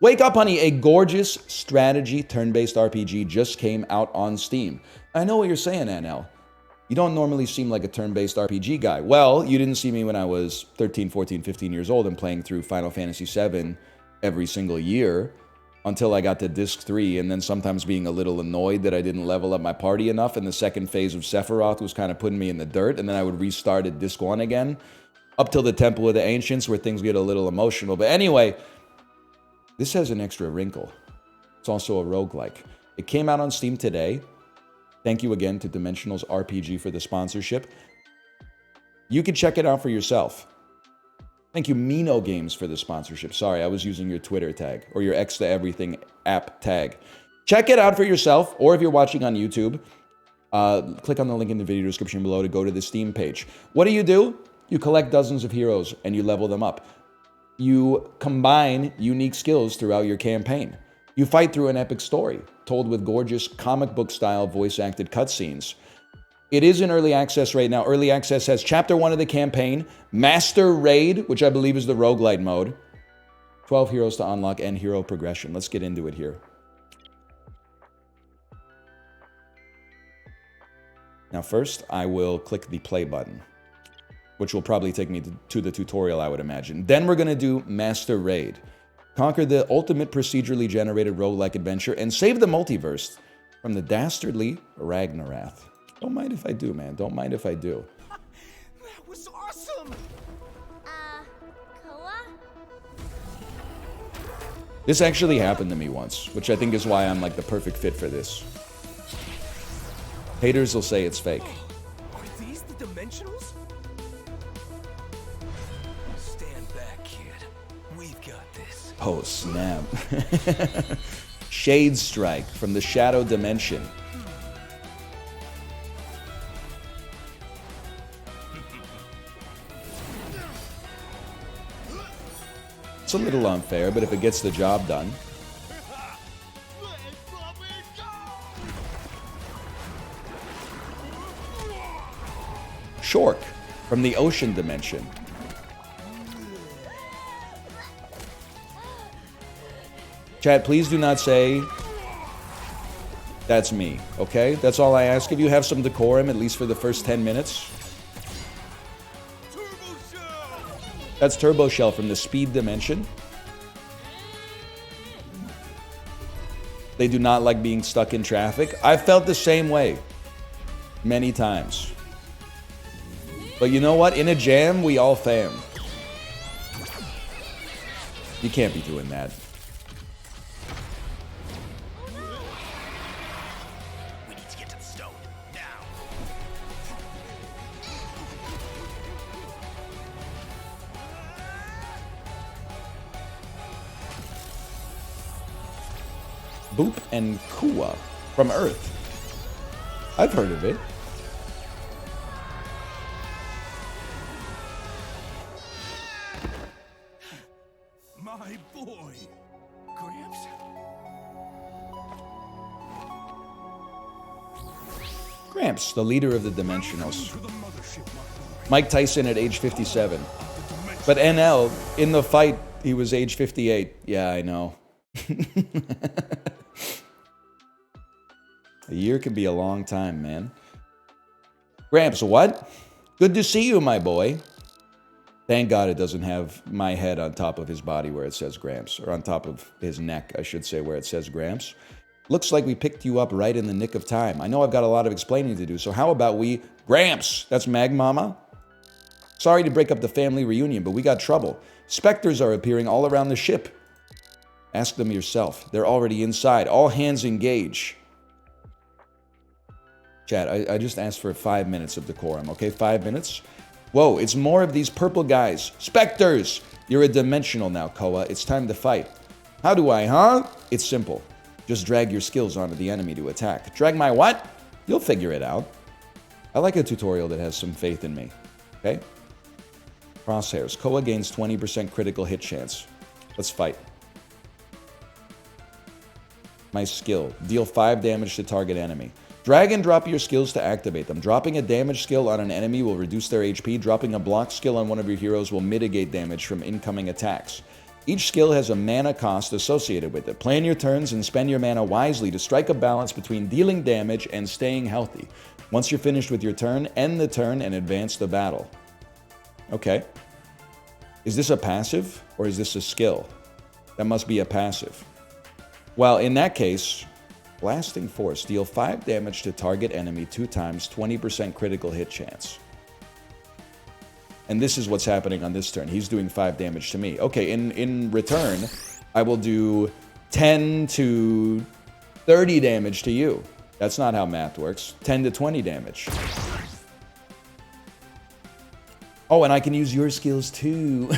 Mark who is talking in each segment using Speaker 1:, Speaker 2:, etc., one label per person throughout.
Speaker 1: Wake up, honey. A gorgeous strategy turn-based RPG just came out on Steam. I know what you're saying, NL. You don't normally seem like a turn-based RPG guy. Well, you didn't see me when I was 13, 14, 15 years old and playing through Final Fantasy VII every single year until I got to Disc 3, and then sometimes being a little annoyed that I didn't level up my party enough, and the second phase of Sephiroth was kind of putting me in the dirt, and then I would restart at Disc 1 again, up till the Temple of the Ancients, where things get a little emotional. But anyway, this has an extra wrinkle. It's also a roguelike. It came out on Steam today. Thank you again to Dimensionals RPG for the sponsorship. You can check it out for yourself. Thank you, Mino Games, for the sponsorship. Sorry, I was using your Twitter tag or your X to Everything app tag. Check it out for yourself, or if you're watching on YouTube, click on the link in the video description below to go to the Steam page. What do? You collect dozens of heroes and you level them up. You combine unique skills throughout your campaign. You fight through an epic story, told with gorgeous comic book style voice-acted cutscenes. It is in early access right now. Early access has Chapter 1 of the campaign, Master Raid, which I believe is the roguelite mode, 12 heroes to unlock, and hero progression. Let's get into it here. Now first, I will click the play button, which will probably take me to the tutorial, I would imagine. Then we're going to do Master Raid. Conquer the ultimate procedurally generated roguelike adventure and save the multiverse from the dastardly Ragnaroth. Don't mind if I do, man. Don't mind if I do.
Speaker 2: That was awesome!
Speaker 3: Koa?
Speaker 1: This actually happened to me once, which I think is why I'm like the perfect fit for this. Haters will say it's fake.
Speaker 2: Are these the Dimensionals? Stand back, kid. We've got this.
Speaker 1: Oh, snap. Shade Strike from the Shadow Dimension. It's a little unfair, but if it gets the job done. Shork from the Ocean Dimension. Chat, please do not say that's me, okay? That's all I ask of you. Have some decorum, at least for the first 10 minutes. That's Turbo Shell from the Speed Dimension. They do not like being stuck in traffic. I've felt the same way many times. But you know what? In a jam, we all fam. You can't be doing that.
Speaker 2: We need to get to the stone. Now.
Speaker 1: Boop and Kua from Earth. I've heard of it.
Speaker 2: My boy. Gramps?
Speaker 1: Gramps, the leader of the Dimensionals.
Speaker 2: To the mothership, my boy.
Speaker 1: Mike Tyson at age 57. But NL, in the fight, he was age 58. Yeah, I know. A year can be a long time, man. Gramps, what? Good to see you, my boy. Thank God it doesn't have my head on top of his body where it says Gramps. Or on top of his neck, I should say, where it says Gramps. Looks like we picked you up right in the nick of time. I know I've got a lot of explaining to do, so how about we... Gramps! That's Mag Mama. Sorry to break up the family reunion, but we got trouble. Specters are appearing all around the ship. Ask them yourself. They're already inside. All hands engage. Chat, I just asked for 5 minutes of decorum, okay? 5 minutes? Whoa, it's more of these purple guys. Specters! You're a dimensional now, Koa. It's time to fight. How do I, huh? It's simple. Just drag your skills onto the enemy to attack. Drag my what? You'll figure it out. I like a tutorial that has some faith in me, okay? Crosshairs. Koa gains 20% critical hit chance. Let's fight. My skill. Deal 5 damage to target enemy. Drag and drop your skills to activate them. Dropping a damage skill on an enemy will reduce their HP. Dropping a block skill on one of your heroes will mitigate damage from incoming attacks. Each skill has a mana cost associated with it. Plan your turns and spend your mana wisely to strike a balance between dealing damage and staying healthy. Once you're finished with your turn, end the turn and advance the battle. Okay. Is this a passive or is this a skill? That must be a passive. Well, in that case, Blasting Force. Deal 5 damage to target enemy 2 times, 20% critical hit chance. And this is what's happening on this turn. He's doing 5 damage to me. Okay, in return, I will do 10 to 30 damage to you. That's not how math works. 10 to 20 damage. Oh, and I can use your skills too.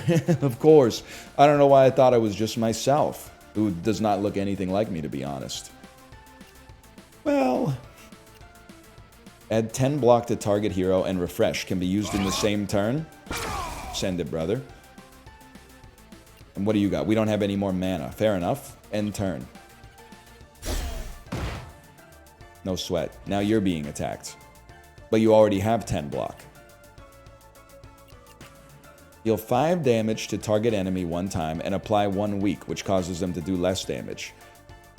Speaker 1: Of course. I don't know why I thought I was just myself, who does not look anything like me, to be honest. Well, add 10 block to target hero and refresh. Can be used in the same turn. Send it, brother. And what do you got? We don't have any more mana. Fair enough. End turn. No sweat. Now you're being attacked. But you already have 10 block. Deal 5 damage to target enemy 1 time and apply 1 weak, which causes them to do less damage.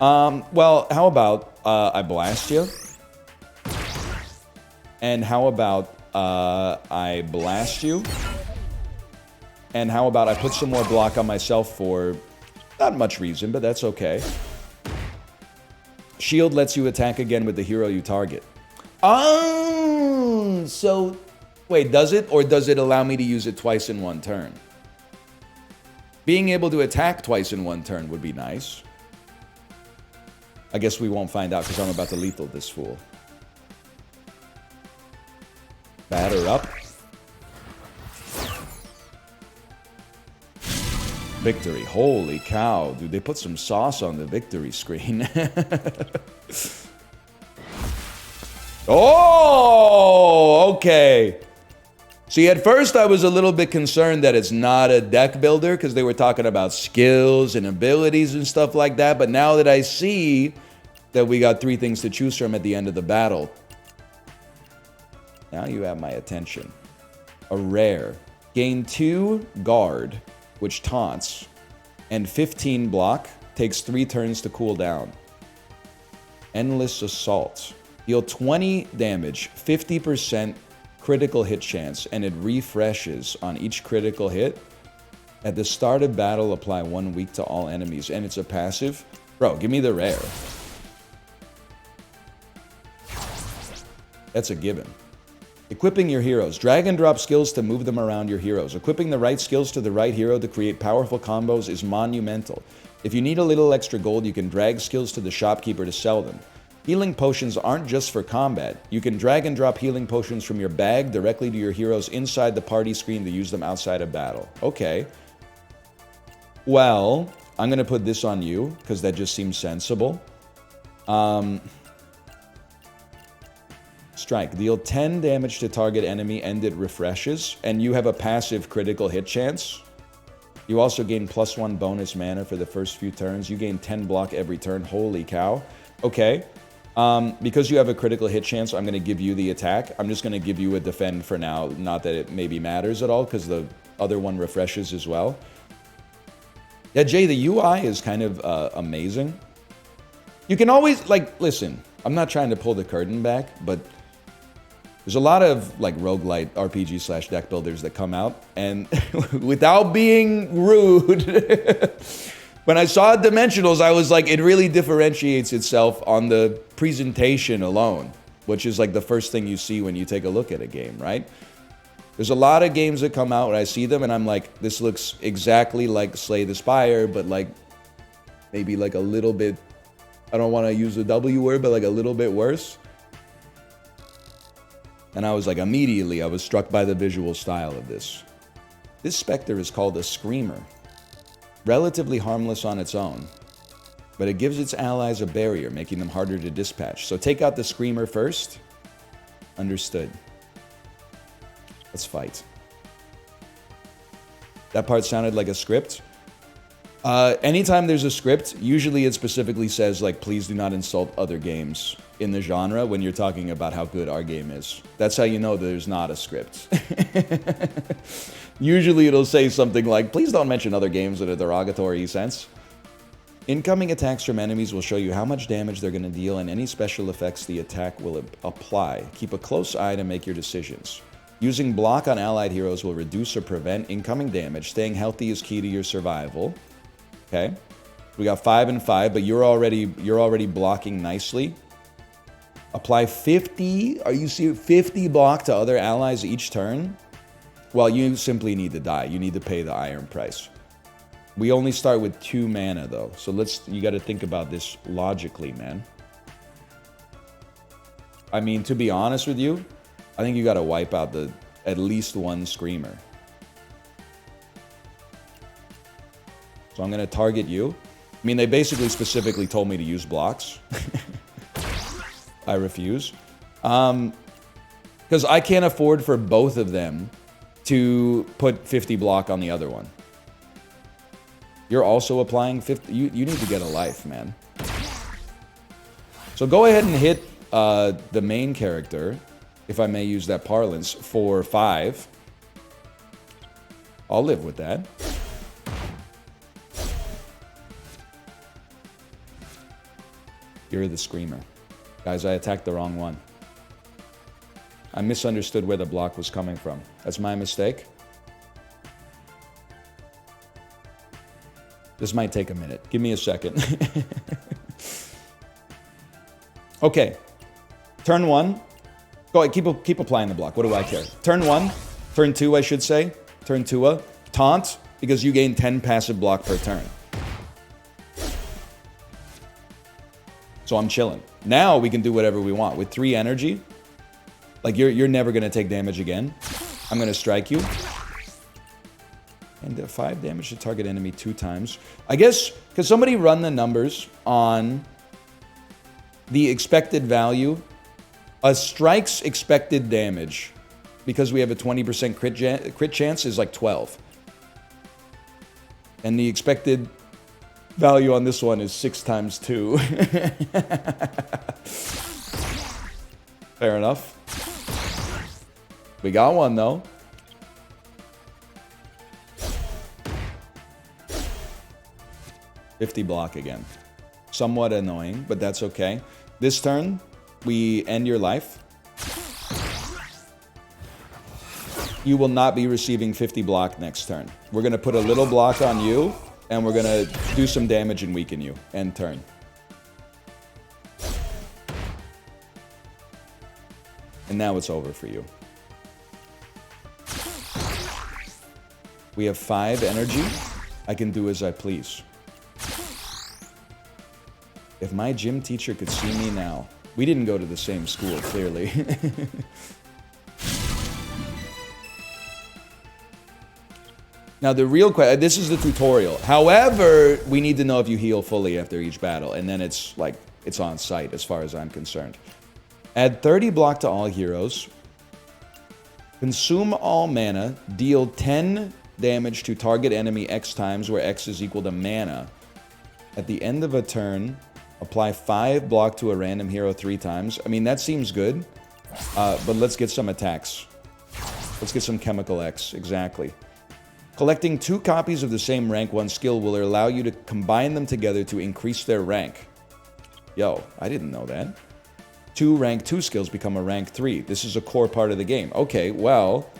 Speaker 1: Well, how about I blast you? And how about I blast you? And how about I put some more block on myself for not much reason, but that's okay. Shield lets you attack again with the hero you target. Oh, so wait, does it? Or does it allow me to use it twice in 1 turn? Being able to attack twice in 1 turn would be nice. I guess we won't find out because I'm about to lethal this fool. Batter up. Victory. Holy cow. Dude, they put some sauce on the victory screen. Oh, okay. See, at first I was a little bit concerned that it's not a deck builder because they were talking about skills and abilities and stuff like that. But now that I see that we got 3 things to choose from at the end of the battle, now you have my attention. A rare. Gain 2 guard, which taunts, and 15 block. Takes 3 turns to cool down. Endless Assault. Deal 20 damage, 50% critical hit chance, and it refreshes on each critical hit. At the start of battle, apply 1 weak to all enemies, and it's a passive. Bro, give me the rare. That's a given. Equipping your heroes. Drag and drop skills to move them around your heroes. Equipping the right skills to the right hero to create powerful combos is monumental. If you need a little extra gold, you can drag skills to the shopkeeper to sell them. Healing potions aren't just for combat. You can drag and drop healing potions from your bag directly to your heroes inside the party screen to use them outside of battle. Okay. Well, I'm going to put this on you because that just seems sensible. Strike. Deal 10 damage to target enemy and it refreshes. And you have a passive critical hit chance. You also gain +1 bonus mana for the first few turns. You gain 10 block every turn. Holy cow. Okay. Because you have a critical hit chance, I'm going to give you the attack. I'm just going to give you a defend for now. Not that it maybe matters at all because the other one refreshes as well. Yeah, Jay, the UI is kind of amazing. You can always, like, listen, I'm not trying to pull the curtain back, but there's a lot of like roguelite RPG / deck builders that come out, and without being rude, when I saw Dimensionals, I was like, it really differentiates itself on the presentation alone, which is like the first thing you see when you take a look at a game, right? There's a lot of games that come out and I see them and I'm like, this looks exactly like Slay the Spire, but like maybe like a little bit, I don't want to use the W word, but like a little bit worse. And I was like, immediately, I was struck by the visual style of this. This Spectre is called a Screamer. Relatively harmless on its own, but it gives its allies a barrier, making them harder to dispatch. So take out the Screamer first. Understood. Let's fight. That part sounded like a script. Anytime there's a script, usually it specifically says, like, please do not insult other games in the genre when you're talking about how good our game is. That's how you know there's not a script. Usually it'll say something like, please don't mention other games in a derogatory sense. Incoming attacks from enemies will show you how much damage they're going to deal and any special effects the attack will apply. Keep a close eye to make your decisions. Using block on allied heroes will reduce or prevent incoming damage. Staying healthy is key to your survival. Okay. We got 5 and 5, but you're already blocking nicely. Apply 50, are you serious? 50 block to other allies each turn? Well, you simply need to die. You need to pay the iron price. We only start with 2 mana though. So you got to think about this logically, man. I mean, to be honest with you, I think you got to wipe out at least one Screamer. So I'm going to target you. I mean, they basically specifically told me to use blocks. I refuse. Because I can't afford for both of them to put 50 block on the other one. You're also applying 50. You need to get a life, man. So go ahead and hit the main character, if I may use that parlance, for 5. I'll live with that. You're the Screamer. Guys, I attacked the wrong one. I misunderstood where the block was coming from. That's my mistake. This might take a minute. Give me a second. Okay. Turn 1. Go ahead, keep applying the block. What do I care? Turn 1. Turn 2, I should say. Turn 2. Taunt, because you gain 10 passive block per turn. So I'm chilling. Now we can do whatever we want. With 3 energy, like you're never going to take damage again. I'm going to strike you. And 5 damage to target enemy 2 times. I guess, could somebody run the numbers on the expected value? A strike's expected damage, because we have a 20% crit chance, is like 12. And the expected value on this one is 6 times 2. Fair enough. We got one, though. $50 block again. Somewhat annoying, but that's okay. This turn, we end your life. You will not be receiving 50 block next turn. We're going to put a little block on you, and we're going to do some damage and weaken you. End turn. And now it's over for you. We have 5 energy. I can do as I please. If my gym teacher could see me now. We didn't go to the same school, clearly. Now, the real question, this is the tutorial. However, we need to know if you heal fully after each battle, and then it's like, it's on site as far as I'm concerned. Add 30 block to all heroes. Consume all mana. Deal 10 damage to target enemy X times, where X is equal to mana. At the end of a turn, apply 5 block to a random hero 3 times. I mean, that seems good, but let's get some attacks. Let's get some Chemical X, exactly. Collecting 2 copies of the same rank 1 skill will allow you to combine them together to increase their rank. Yo, I didn't know that. 2 rank 2 skills become a rank 3. This is a core part of the game. Okay, well,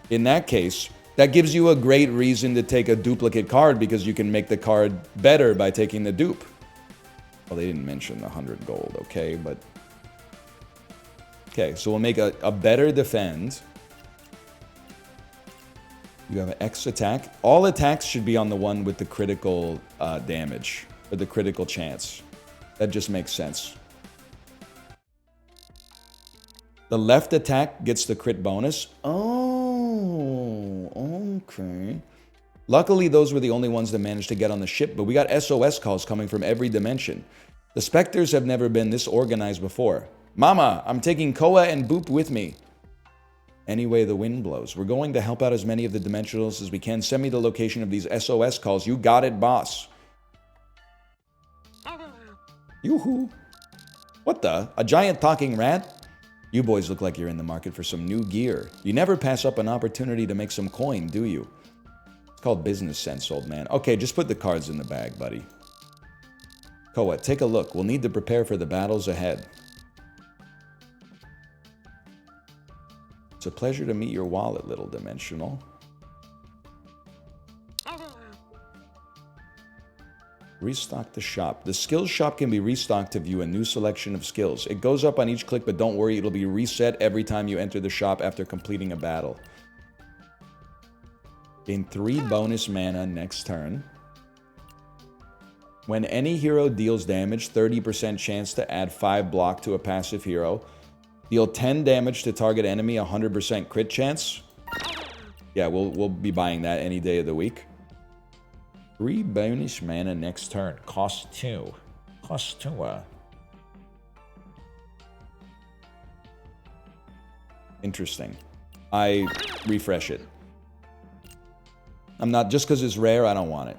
Speaker 1: in that case, that gives you a great reason to take a duplicate card, because you can make the card better by taking the dupe. Well, they didn't mention the 100 gold, okay, but... Okay, so we'll make a better defend. You have an X attack. All attacks should be on the one with the critical damage, or the critical chance. That just makes sense. The left attack gets the crit bonus. Oh, okay. Luckily, those were the only ones that managed to get on the ship, but we got SOS calls coming from every dimension. The Spectres have never been this organized before. Mama, I'm taking Koa and Boop with me. Any way the wind blows. We're going to help out as many of the dimensionals as we can. Send me the location of these SOS calls. You got it, boss. Yoo-hoo. What the? A giant talking rat? You boys look like you're in the market for some new gear. You never pass up an opportunity to make some coin, do you? It's called business sense, old man. Okay, just put the cards in the bag, buddy. Koa, take a look. We'll need to prepare for the battles ahead. It's a pleasure to meet your wallet, little dimensional. Restock the shop. The skills shop can be restocked to view a new selection of skills. It goes up on each click, but don't worry, it'll be reset every time you enter the shop after completing a battle. Gain 3 bonus mana next turn. When any hero deals damage, 30% chance to add 5 block to a passive hero. Deal 10 damage to target enemy, 100% crit chance. Yeah, we'll be buying that any day of the week. 3 bonus mana next turn. Cost 2. Cost 2. Interesting. I refresh it. I'm not, just because it's rare, I don't want it.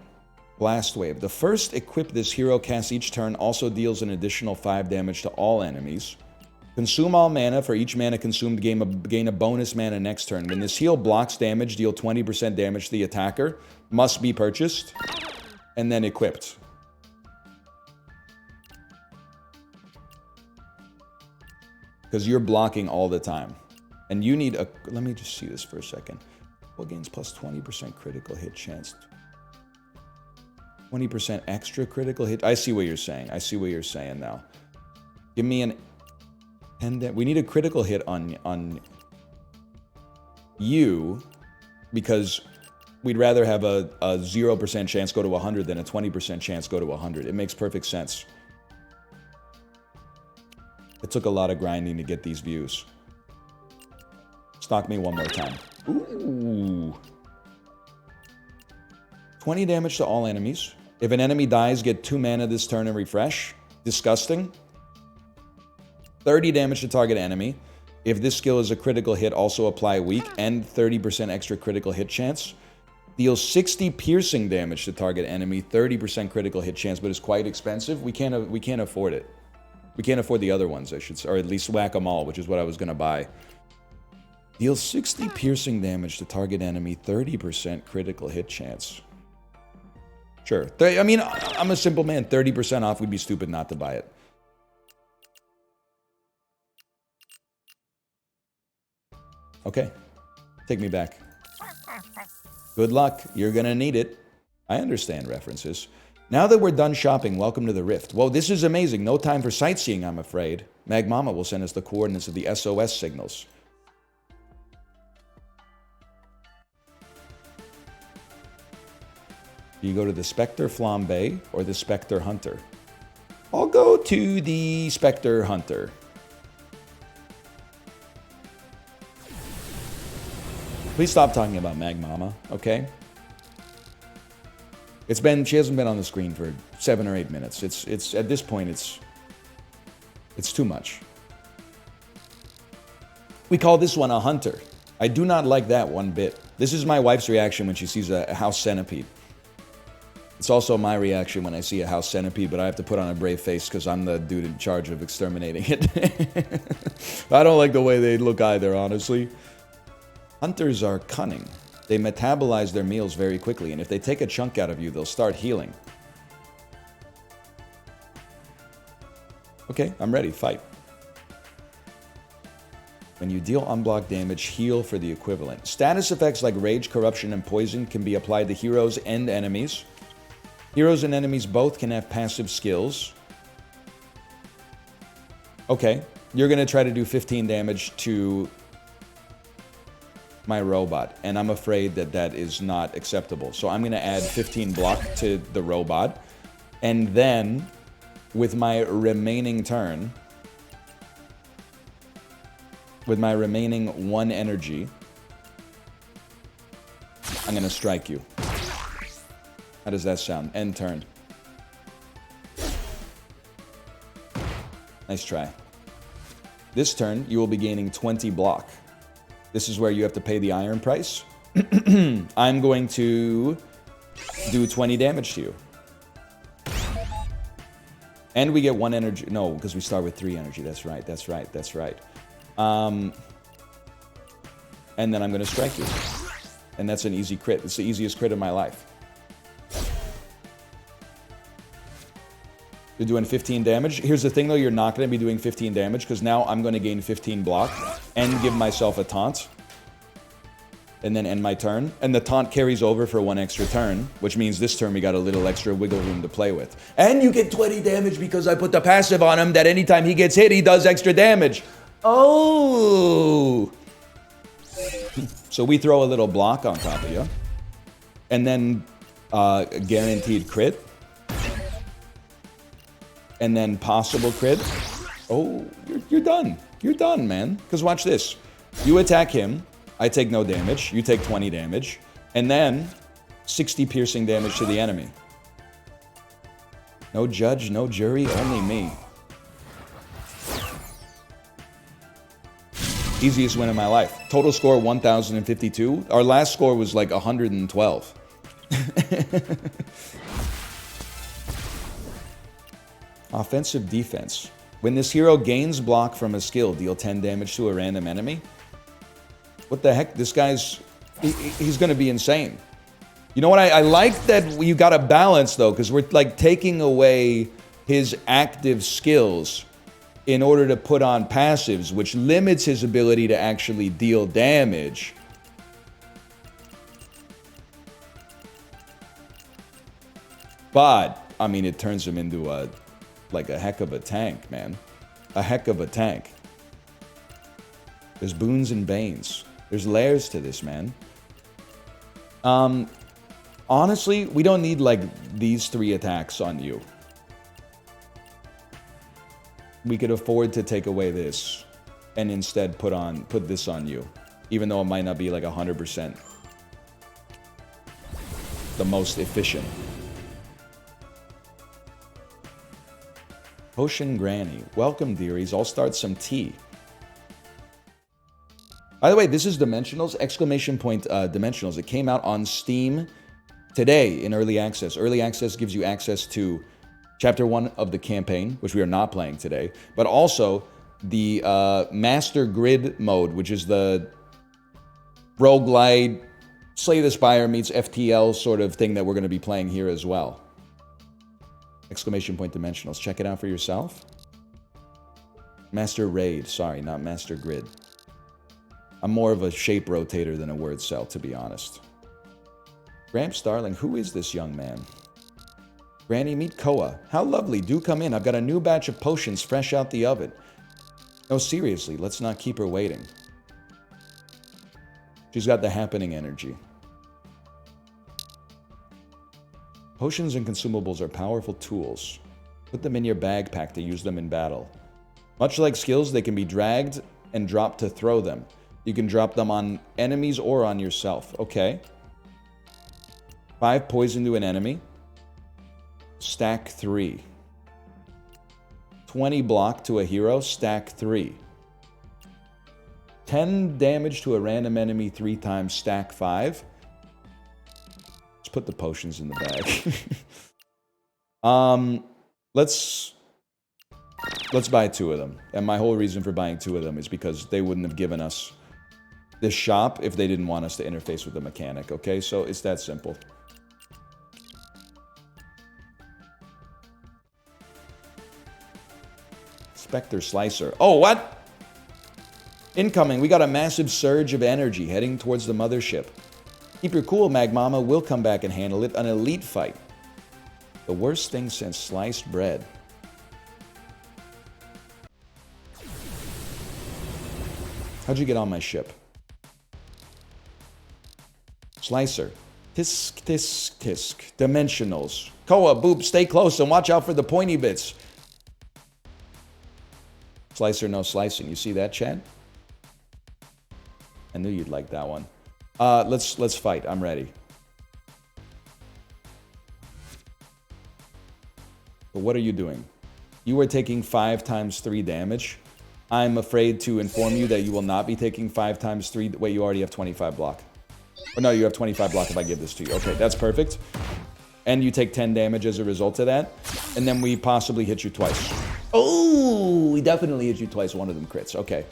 Speaker 1: Blast Wave. The first equip this hero casts each turn also deals an additional 5 damage to all enemies. Consume all mana. For each mana consumed, gain a bonus mana next turn. When this heal blocks damage, deal 20% damage to the attacker. Must be purchased. And then equipped. Because you're blocking all the time. And you need a... Let me just see this for a second. Well, gains plus 20% critical hit chance. 20% extra critical hit. I see what you're saying. I see what you're saying now. Give me an... We need a critical hit on you. Because we'd rather have a 0% chance go to 100 than a 20% chance go to 100. It makes perfect sense. It took a lot of grinding to get these views. Stock me one more time. Ooh. 20 damage to all enemies. If an enemy dies, get 2 mana this turn and refresh. Disgusting. 30 damage to target enemy. If this skill is a critical hit, also apply weak and 30% extra critical hit chance. Deals 60 piercing damage to target enemy, 30% critical hit chance, but is quite expensive. We can't afford it. We can't afford the other ones, I should say, or at least Whack-A-Mole, which is what I was gonna buy. Deals 60 piercing damage to target enemy, 30% critical hit chance. Sure. I mean, I'm a simple man. 30% off would be stupid not to buy it. Okay. Take me back. Good luck. You're gonna need it. I understand references. Now that we're done shopping, welcome to the Rift. Whoa, this is amazing. No time for sightseeing, I'm afraid. Magmama will send us the coordinates of the SOS signals. Do you go to the Spectre Flambe or the Spectre Hunter? I'll go to the Spectre Hunter. Please stop talking about Magmama, okay? She hasn't been on the screen for 7 or 8 minutes. It's at this point, it's too much. We call this one a hunter. I do not like that one bit. This is my wife's reaction when she sees a house centipede. It's also my reaction when I see a house centipede, but I have to put on a brave face because I'm the dude in charge of exterminating it. I don't like the way they look either, honestly. Hunters are cunning. They metabolize their meals very quickly, and if they take a chunk out of you, they'll start healing. Okay, I'm ready. Fight. When you deal unblocked damage, heal for the equivalent. Status effects like Rage, Corruption, and Poison can be applied to heroes and enemies. Heroes and enemies both can have passive skills. Okay, you're going to try to do 15 damage to my robot, and I'm afraid that that is not acceptable. So I'm going to add 15 block to the robot, and then with my remaining turn, with my remaining 1 energy, I'm going to strike you. How does that sound? End turn. Nice try. This turn, you will be gaining 20 block. This is where you have to pay the iron price. I'm going to do 20 damage to you. And we get 1 energy. No, because we start with 3 energy. That's right, that's right, that's right. And then I'm going to strike you. And that's an easy crit. It's the easiest crit of my life. You're doing 15 damage. Here's the thing, though. You're not going to be doing 15 damage, because now I'm going to gain 15 block and give myself a taunt. And then end my turn. And the taunt carries over for 1 extra turn, which means this turn we got a little extra wiggle room to play with. And you get 20 damage because I put the passive on him that anytime he gets hit, he does extra damage. Oh! So we throw a little block on top of you. And then guaranteed crit. And then possible crit. Oh, you're done. You're done, man. Because watch this. You attack him. I take no damage. You take 20 damage. And then 60 piercing damage to the enemy. No judge, no jury, only me. Easiest win of my life. Total score 1,052. Our last score was like 112. Offensive defense. When this hero gains block from a skill, deal 10 damage to a random enemy. What the heck? This guy's... He's going to be insane. You know what? I like that you got a balance, though, because we're, like, taking away his active skills in order to put on passives, which limits his ability to actually deal damage. But, I mean, it turns him into a heck of a tank, man. A heck of a tank. There's boons and banes. There's layers to this, man. Honestly, we don't need, like, these 3 attacks on you. We could afford to take away this and instead put this on you. Even though it might not be, like, 100% the most efficient. Potion Granny. Welcome, dearies. I'll start some tea. By the way, this is Dimensionals, exclamation point Dimensionals. It came out on Steam today in Early Access. Early Access gives you access to Chapter 1 of the campaign, which we are not playing today, but also the Master Grid mode, which is the roguelite, Slay the Spire meets FTL sort of thing that we're going to be playing here as well. Exclamation point Dimensionals. Check it out for yourself. Master Raid. Sorry, not Master Grid. I'm more of a shape rotator than a word cell, to be honest. Gramps Darling, who is this young man? Granny, meet Koa. How lovely. Do come in. I've got a new batch of potions fresh out the oven. No, seriously, let's not keep her waiting. She's got the happening energy. Potions and consumables are powerful tools. Put them in your backpack to use them in battle. Much like skills, they can be dragged and dropped to throw them. You can drop them on enemies or on yourself. Okay. 5 poison to an enemy. Stack 3. 20 block to a hero. Stack 3. 10 damage to a random enemy 3 times. Stack 5. Let's put the potions in the bag. Let's buy 2 of them. And my whole reason for buying 2 of them is because they wouldn't have given us this shop if they didn't want us to interface with the mechanic, okay? So it's that simple. Spectre Slicer. Oh, what? Incoming. We got a massive surge of energy heading towards the mothership. Keep your cool, Mag Mama. We'll come back and handle it. An elite fight. The worst thing since sliced bread. How'd you get on my ship? Slicer. Tisk, tisk, tisk. Dimensionals. Koa, Boop, stay close and watch out for the pointy bits. Slicer, no slicing. You see that, Chad? I knew you'd like that one. Let's fight. I'm ready. But what are you doing? You are taking 5 times 3 damage. I'm afraid to inform you that you will not be taking 5 times 3. Wait, you already have 25 block. Oh, no, you have 25 block if I give this to you. Okay, that's perfect. And you take 10 damage as a result of that. And then we possibly hit you twice. Oh, we definitely hit you twice. One of them crits. Okay.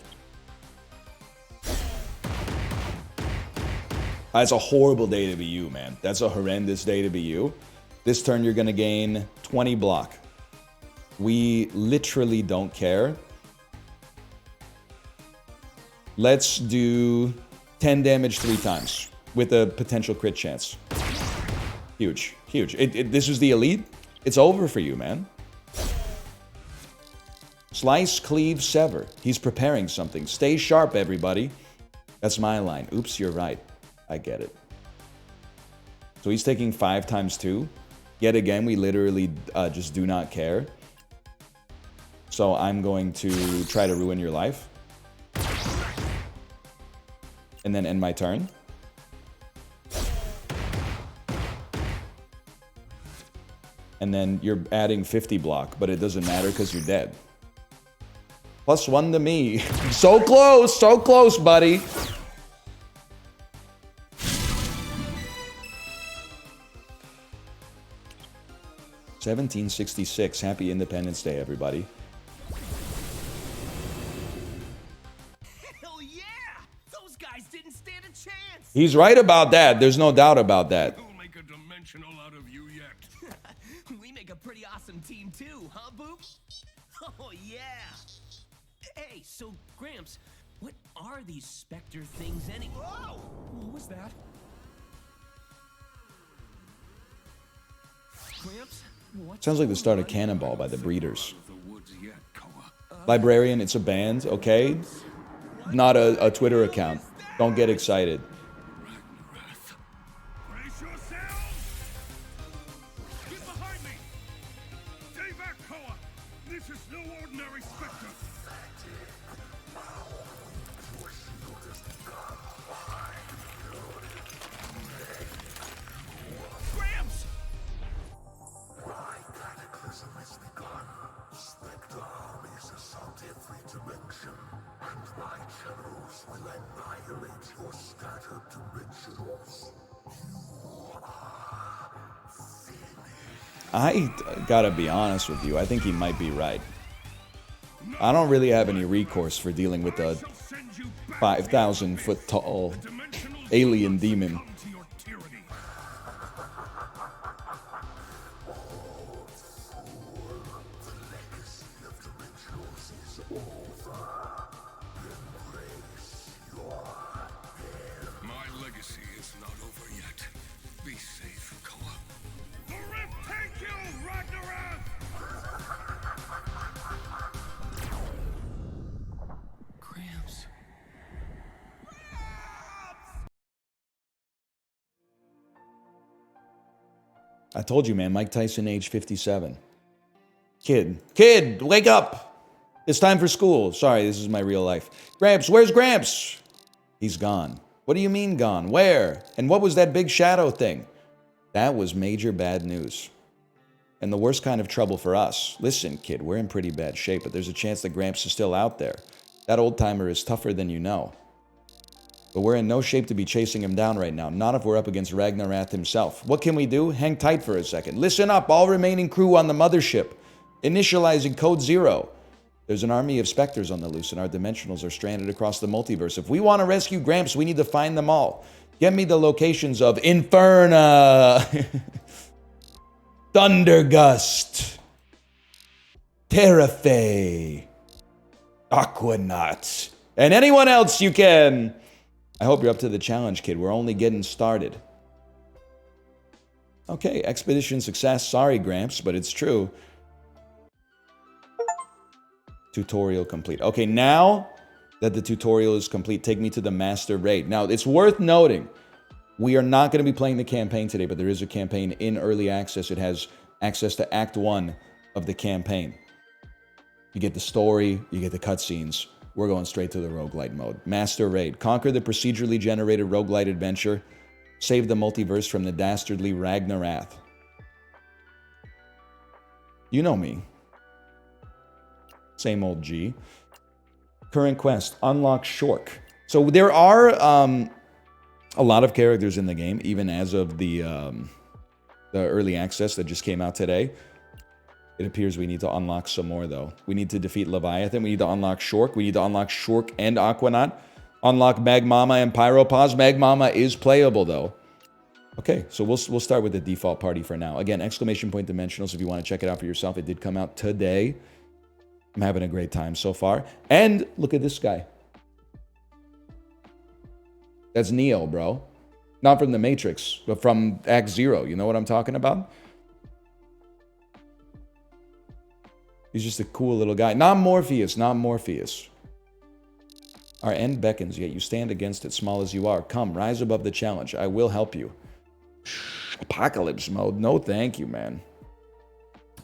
Speaker 1: That's a horrible day to be you, man. That's a horrendous day to be you. This turn, you're going to gain 20 block. We literally don't care. Let's do 10 damage 3 times with a potential crit chance. Huge, huge. This is the elite. It's over for you, man. Slice, cleave, sever. He's preparing something. Stay sharp, everybody. That's my line. Oops, you're right. I get it. So he's taking 5 times 2. Yet again, we literally just do not care. So I'm going to try to ruin your life. And then end my turn. And then you're adding 50 block, but it doesn't matter because you're dead. +1 to me. So close, buddy. $17.66. Happy Independence Day, everybody.
Speaker 2: Hell yeah! Those guys didn't stand a chance!
Speaker 1: He's right about that. There's no doubt about that.
Speaker 3: Who'll make a dimensional out of you yet?
Speaker 2: We make a pretty awesome team too, huh, Boop? Oh yeah! Hey, so Gramps, what are these Spectre things anyway? Whoa! What was that? Gramps? What?
Speaker 1: Sounds like the start of Cannonball by the Breeders. Librarian, it's a band, okay? Not a Twitter account. Don't get excited.
Speaker 3: Brace yourselves! Get behind me! Stay back, Koa! This is no ordinary Spectre!
Speaker 2: Gramps!
Speaker 4: My cataclysm has begun. Spectre armies assault every dimension, and my channels will annihilate your scattered dimensionals. You are finished.
Speaker 1: I gotta be honest with you. I think he might be right. I don't really have any recourse for dealing with a 5,000 foot tall alien demon.
Speaker 3: To your tyranny.
Speaker 4: The legacy of dimensionals is over. Embrace your death.
Speaker 3: My legacy is not over yet. Be safe, Koa. The Rift take you, Ragnarok!
Speaker 2: Gramps.
Speaker 1: I told you, man. Mike Tyson, age 57. Kid, wake up! It's time for school. Sorry, this is my real life. Gramps, where's Gramps? He's gone. What do you mean gone? Where? And what was that big shadow thing? That was major bad news. And the worst kind of trouble for us. Listen, kid, we're in pretty bad shape, but there's a chance that Gramps is still out there. That old-timer is tougher than you know. But we're in no shape to be chasing him down right now, not if we're up against Ragnarath himself. What can we do? Hang tight for a second. Listen up, all remaining crew on the mothership. Initializing Code 0. There's an army of specters on the loose, and our dimensionals are stranded across the multiverse. If we want to rescue Gramps, we need to find them all. Get me the locations of Inferna, Thundergust, Terrafay, Aquanaut, and anyone else you can. I hope you're up to the challenge, kid. We're only getting started. Okay, expedition success. Sorry, Gramps, but it's true. Tutorial complete. Okay, now that the tutorial is complete, take me to the master raid. Now, it's worth noting, we are not going to be playing the campaign today, but there is a campaign in early access. It has access to Act 1 of the campaign. You get the story, you get the cutscenes. We're going straight to the roguelite mode. Master raid. Conquer the procedurally generated roguelite adventure. Save the multiverse from the dastardly Ragnarath. You know me. Same old G. Current quest. Unlock Shork. So there are a lot of characters in the game, even as of the early access that just came out today. It appears we need to unlock some more, though. We need to defeat Leviathan. We need to unlock Shork. We need to unlock Shork and Aquanaut. Unlock Magmama and Pyropause. Magmama is playable, though. Okay, so we'll start with the default party for now. Again, exclamation point dimensionals if you want to check it out for yourself. It did come out today. I'm having a great time so far. And look at this guy. That's Neo, bro. Not from The Matrix, but from Act Zero. You know what I'm talking about? He's just a cool little guy. Not Morpheus, not Morpheus. Our end beckons, yet you stand against it, small as you are. Come, rise above the challenge. I will help you. Apocalypse mode. No, thank you, man.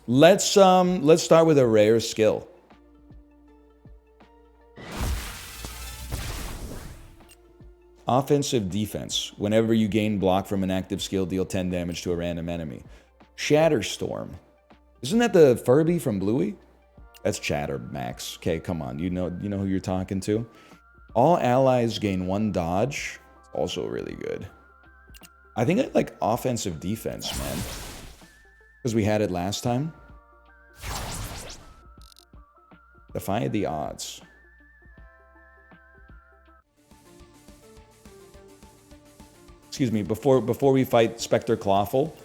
Speaker 1: Let's start with a rare skill. Offensive defense. Whenever you gain block from an active skill, deal 10 damage to a random enemy. Shatterstorm. Isn't that the Furby from Bluey? That's Chatter Max. Okay, come on. You know who you're talking to. All allies gain 1 dodge. Also really good. I think I like offensive defense, man. Because we had it last time. Defy the odds. Excuse me, before we fight Spectre Clawful,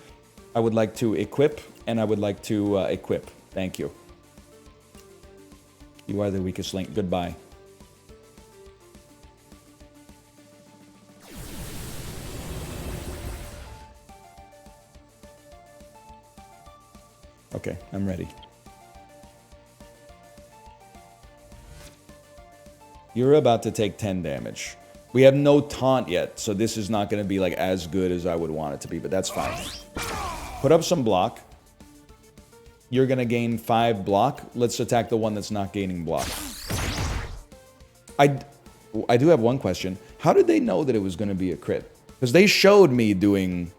Speaker 1: I would like to equip, and I would like to equip. Thank you. You are the weakest link. Goodbye. Okay, I'm ready. You're about to take 10 damage. We have no taunt yet, so this is not going to be like as good as I would want it to be, but that's fine. Put up some block. You're going to gain 5 block. Let's attack the one that's not gaining block. I do have one question. How did they know that it was going to be a crit? Because they showed me doing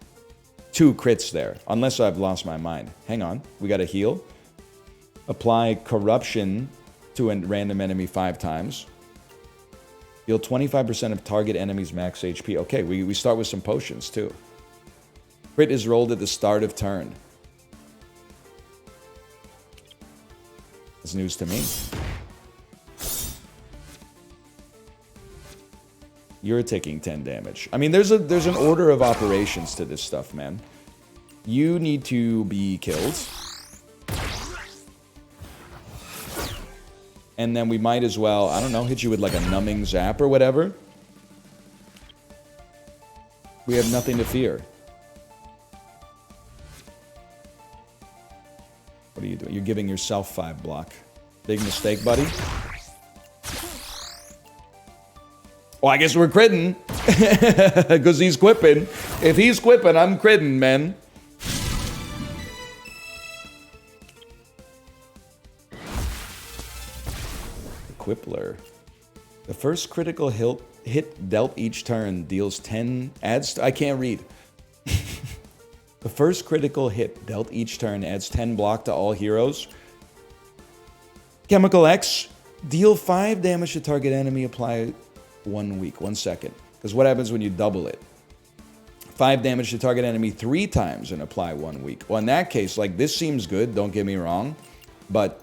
Speaker 1: 2 crits there, unless I've lost my mind. Hang on. We got to heal. Apply corruption to a random enemy 5 times. Heal 25% of target enemy's max HP. Okay, we start with some potions, too. Crit is rolled at the start of turn. That's news to me. You're taking 10 damage. I mean, there's an order of operations to this stuff, man. You need to be killed. And then we might as well, I don't know, hit you with like a numbing zap or whatever. We have nothing to fear. What are you doing? You're giving yourself 5 block. Big mistake, buddy. Well, I guess we're critting. Because he's quipping. If he's quipping, I'm critting, man. Quippler. The first critical hit dealt each turn deals 10... I can't read. The first critical hit dealt each turn adds 10 block to all heroes. Chemical X. Deal 5 damage to target enemy. Apply 1 week. 1 second. Because what happens when you double it? 5 damage to target enemy 3 times and apply 1 week. Well, in that case, like, this seems good. Don't get me wrong. But...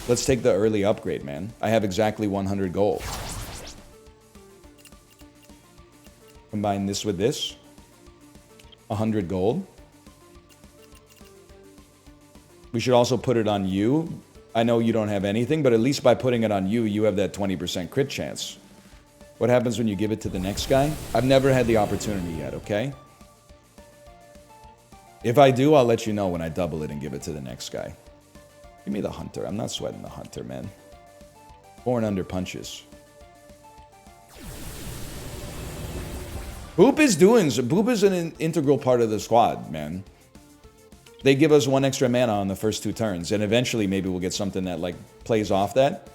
Speaker 1: let's take the early upgrade, man. I have exactly 100 gold. Combine this with this. 100 gold. We should also put it on you. I know you don't have anything, but at least by putting it on you, you have that 20% crit chance. What happens when you give it to the next guy? I've never had the opportunity yet, okay? If I do, I'll let you know when I double it and give it to the next guy. Give me the hunter. I'm not sweating the hunter, man. Born under punches. Boop is an integral part of the squad, man. They give us 1 extra mana on the first 2 turns, and eventually maybe we'll get something that, like, plays off that.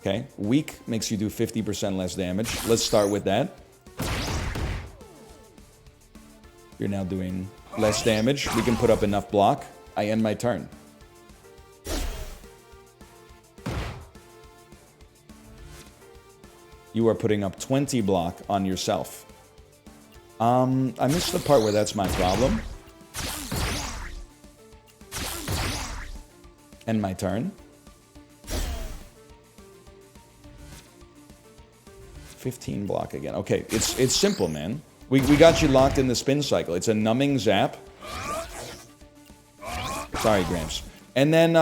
Speaker 1: Okay. Weak makes you do 50% less damage. Let's start with that. You're now doing... less damage. We can put up enough block. I end my turn. You are putting up 20 block on yourself. I missed the part where that's my problem. End my turn. 15 block again. Okay, it's simple, man. We got you locked in the spin cycle. It's a numbing zap. Sorry, Gramps. And then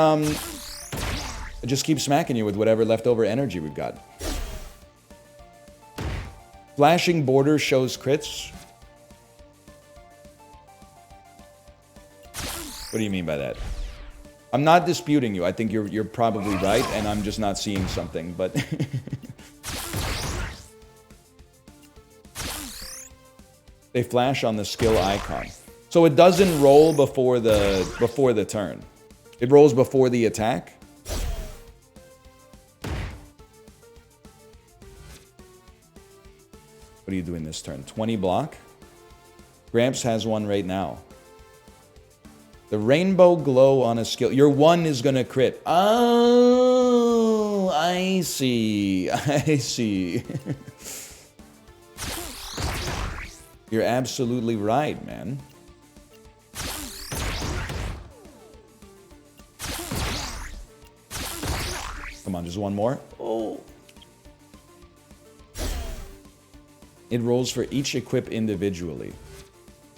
Speaker 1: just keep smacking you with whatever leftover energy we've got. Flashing border shows crits. What do you mean by that? I'm not disputing you. I think you're probably right, and I'm just not seeing something, but... They flash on the skill icon. So it doesn't roll before the turn. It rolls before the attack. What are you doing this turn? 20 block? Gramps has one right now. The rainbow glow on a skill. Your one is going to crit. Oh, I see. I see. You're absolutely right, man. Come on, just one more. Oh. It rolls for each equip individually.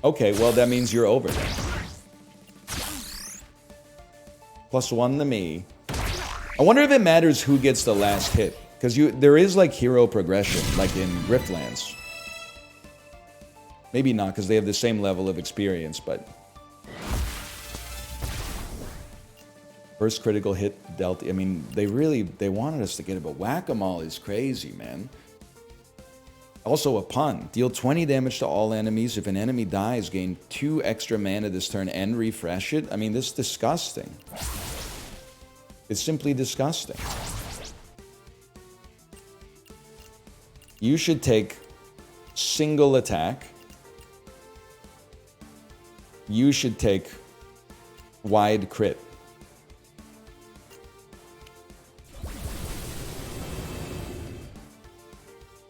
Speaker 1: Okay, well, that means you're over then. +1 to me. I wonder if it matters who gets the last hit. Because there is, like, hero progression, like in Griftlands. Maybe not, because they have the same level of experience, but... First critical hit dealt... I mean, they wanted us to get it, but Whack-A-Mole is crazy, man. Also a pun. Deal 20 damage to all enemies. If an enemy dies, gain 2 extra mana this turn and refresh it. I mean, this is disgusting. It's simply disgusting. You should take single attack. You should take wide crit.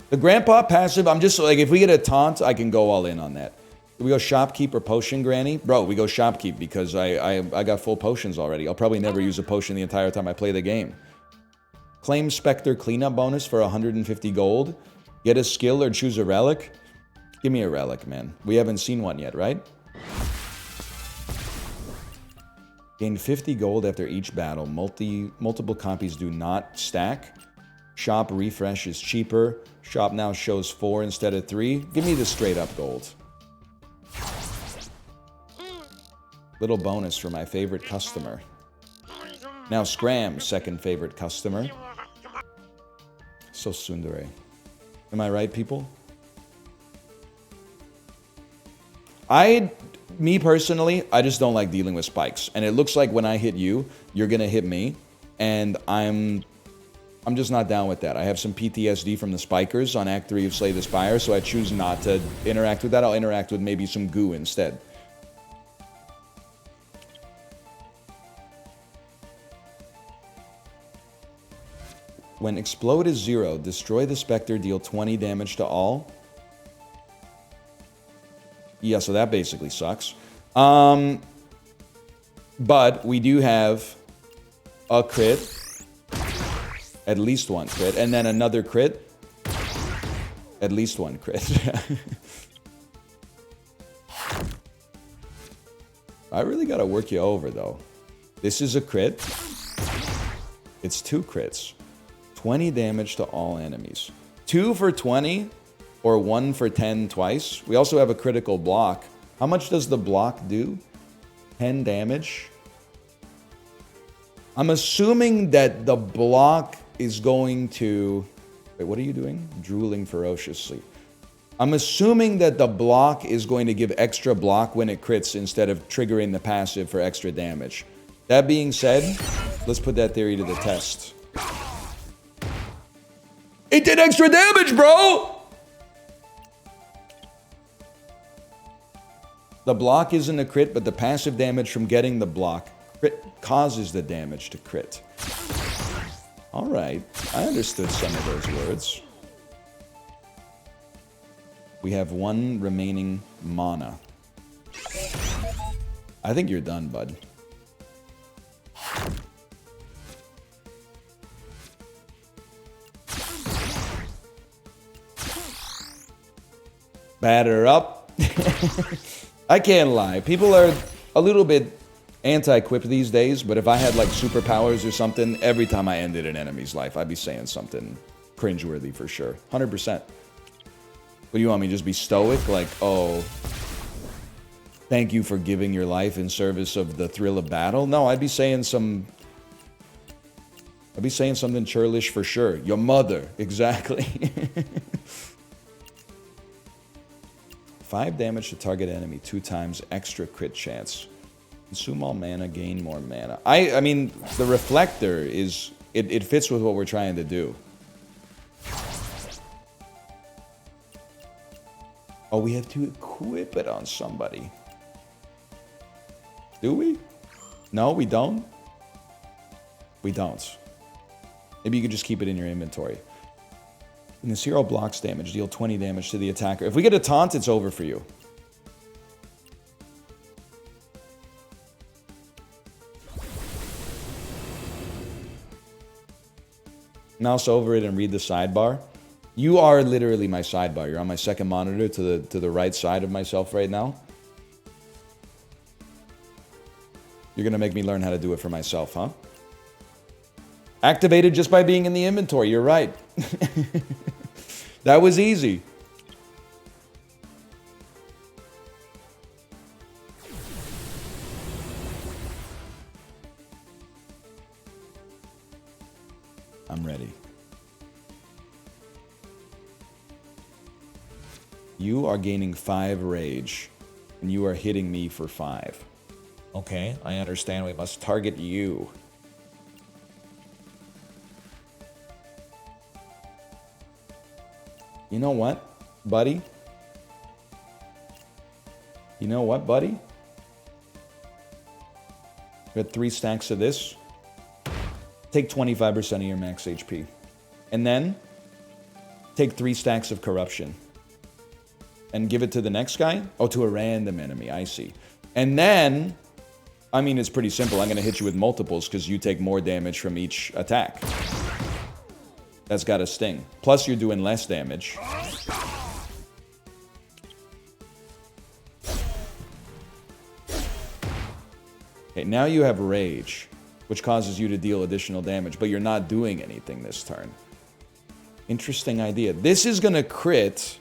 Speaker 1: The grandpa passive, I'm just like, if we get a taunt, I can go all in on that. Do we go shopkeep or potion granny? Bro, we go shopkeep because I got full potions already. I'll probably never use a potion the entire time I play the game. Claim Spectre cleanup bonus for 150 gold. Get a skill or choose a relic. Give me a relic, man. We haven't seen one yet, right? Gain 50 gold after each battle. Multiple copies do not stack. Shop refresh is cheaper. Shop now shows 4 instead of 3. Give me the straight up gold. Little bonus for my favorite customer. Now Scram, second favorite customer. So tsundere. Am I right, people? Me personally, I just don't like dealing with spikes. And it looks like when I hit you, you're gonna hit me. And I'm just not down with that. I have some PTSD from the spikers on Act 3 of Slay the Spire, so I choose not to interact with that. I'll interact with maybe some goo instead. When explode is 0, destroy the Spectre, deal 20 damage to all. Yeah, so that basically sucks. But we do have a crit. At least one crit. And then another crit. At least one crit. I really gotta work you over, though. This is a crit. It's 2 crits. 20 damage to all enemies. 2 for 20, or 1 for 10 twice. We also have a critical block. How much does the block do? 10 damage. I'm assuming that the block is going to... Wait, what are you doing? Drooling ferociously. I'm assuming that the block is going to give extra block when it crits instead of triggering the passive for extra damage. That being said, let's put that theory to the test. It did extra damage, bro! The block isn't a crit, but the passive damage from getting the block causes the damage to crit. Alright, I understood some of those words. We have 1 remaining mana. I think you're done, bud. Batter up. I can't lie. People are a little bit anti-quip these days, but if I had like superpowers or something, every time I ended an enemy's life, I'd be saying something cringeworthy for sure. 100%. What do you want me to just be stoic? Like, oh, thank you for giving your life in service of the thrill of battle? No, I'd be saying something churlish for sure. Your mother, exactly. 5 damage to target enemy, 2 times extra crit chance. Consume all mana, gain more mana. I mean, the reflector is... It fits with what we're trying to do. Oh, we have to equip it on somebody. Do we? No, we don't? We don't. Maybe you could just keep it in your inventory. When this hero blocks damage, deal 20 damage to the attacker. If we get a taunt, it's over for you. Mouse over it and read the sidebar. You are literally my sidebar. You're on my second monitor to the right side of myself right now. You're gonna make me learn how to do it for myself, huh? Activated just by being in the inventory. You're right. That was easy. I'm ready. You are gaining 5 rage, and you are hitting me for 5. Okay, I understand we must target you. You know what, buddy? You know what, buddy? Got 3 stacks of this. Take 25% of your max HP. And then, take 3 stacks of corruption. And give it to the next guy? Oh, to a random enemy, I see. And then, I mean, it's pretty simple. I'm going to hit you with multiples because you take more damage from each attack. That's got a sting. Plus, you're doing less damage. Okay, now you have rage, which causes you to deal additional damage, but you're not doing anything this turn. Interesting idea. This is going to crit.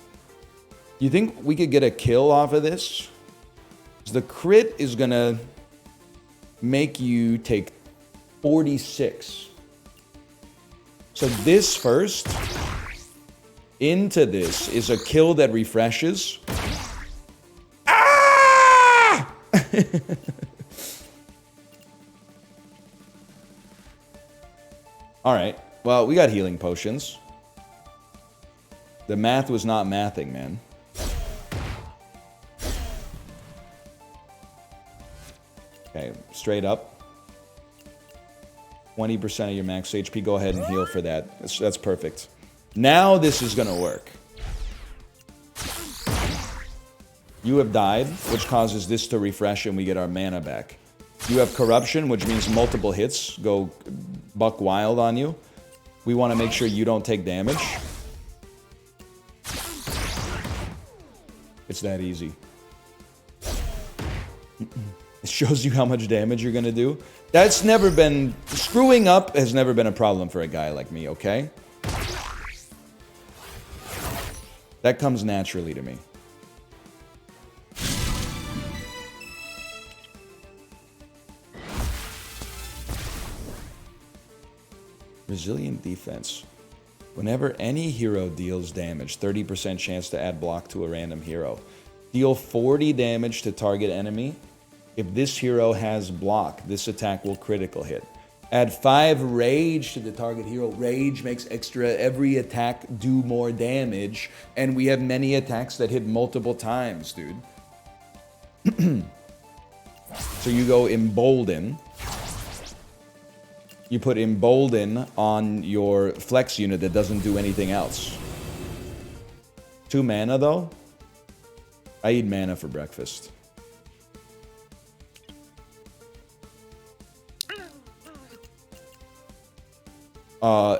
Speaker 1: You think we could get a kill off of this? The crit is going to make you take 46. So this first, into this, is a kill that refreshes. Ah! Alright, well, we got healing potions. The math was not mathing, man. Okay, straight up. 20% of your max HP. Go ahead and heal for that. That's perfect. Now this is going to work. You have died, which causes this to refresh and we get our mana back. You have corruption, which means multiple hits go buck wild on you. We want to make sure you don't take damage. It's that easy. It shows you how much damage you're going to do. That's never been... Screwing up has never been a problem for a guy like me, okay? That comes naturally to me. Resilient defense. Whenever any hero deals damage, 30% chance to add block to a random hero. Deal 40 damage to target enemy. If this hero has block, this attack will critical hit. Add 5 rage to the target hero. Rage makes every attack do more damage. And we have many attacks that hit multiple times, dude. So you go embolden. You put embolden on your flex unit that doesn't do anything else. 2 mana though? I eat mana for breakfast.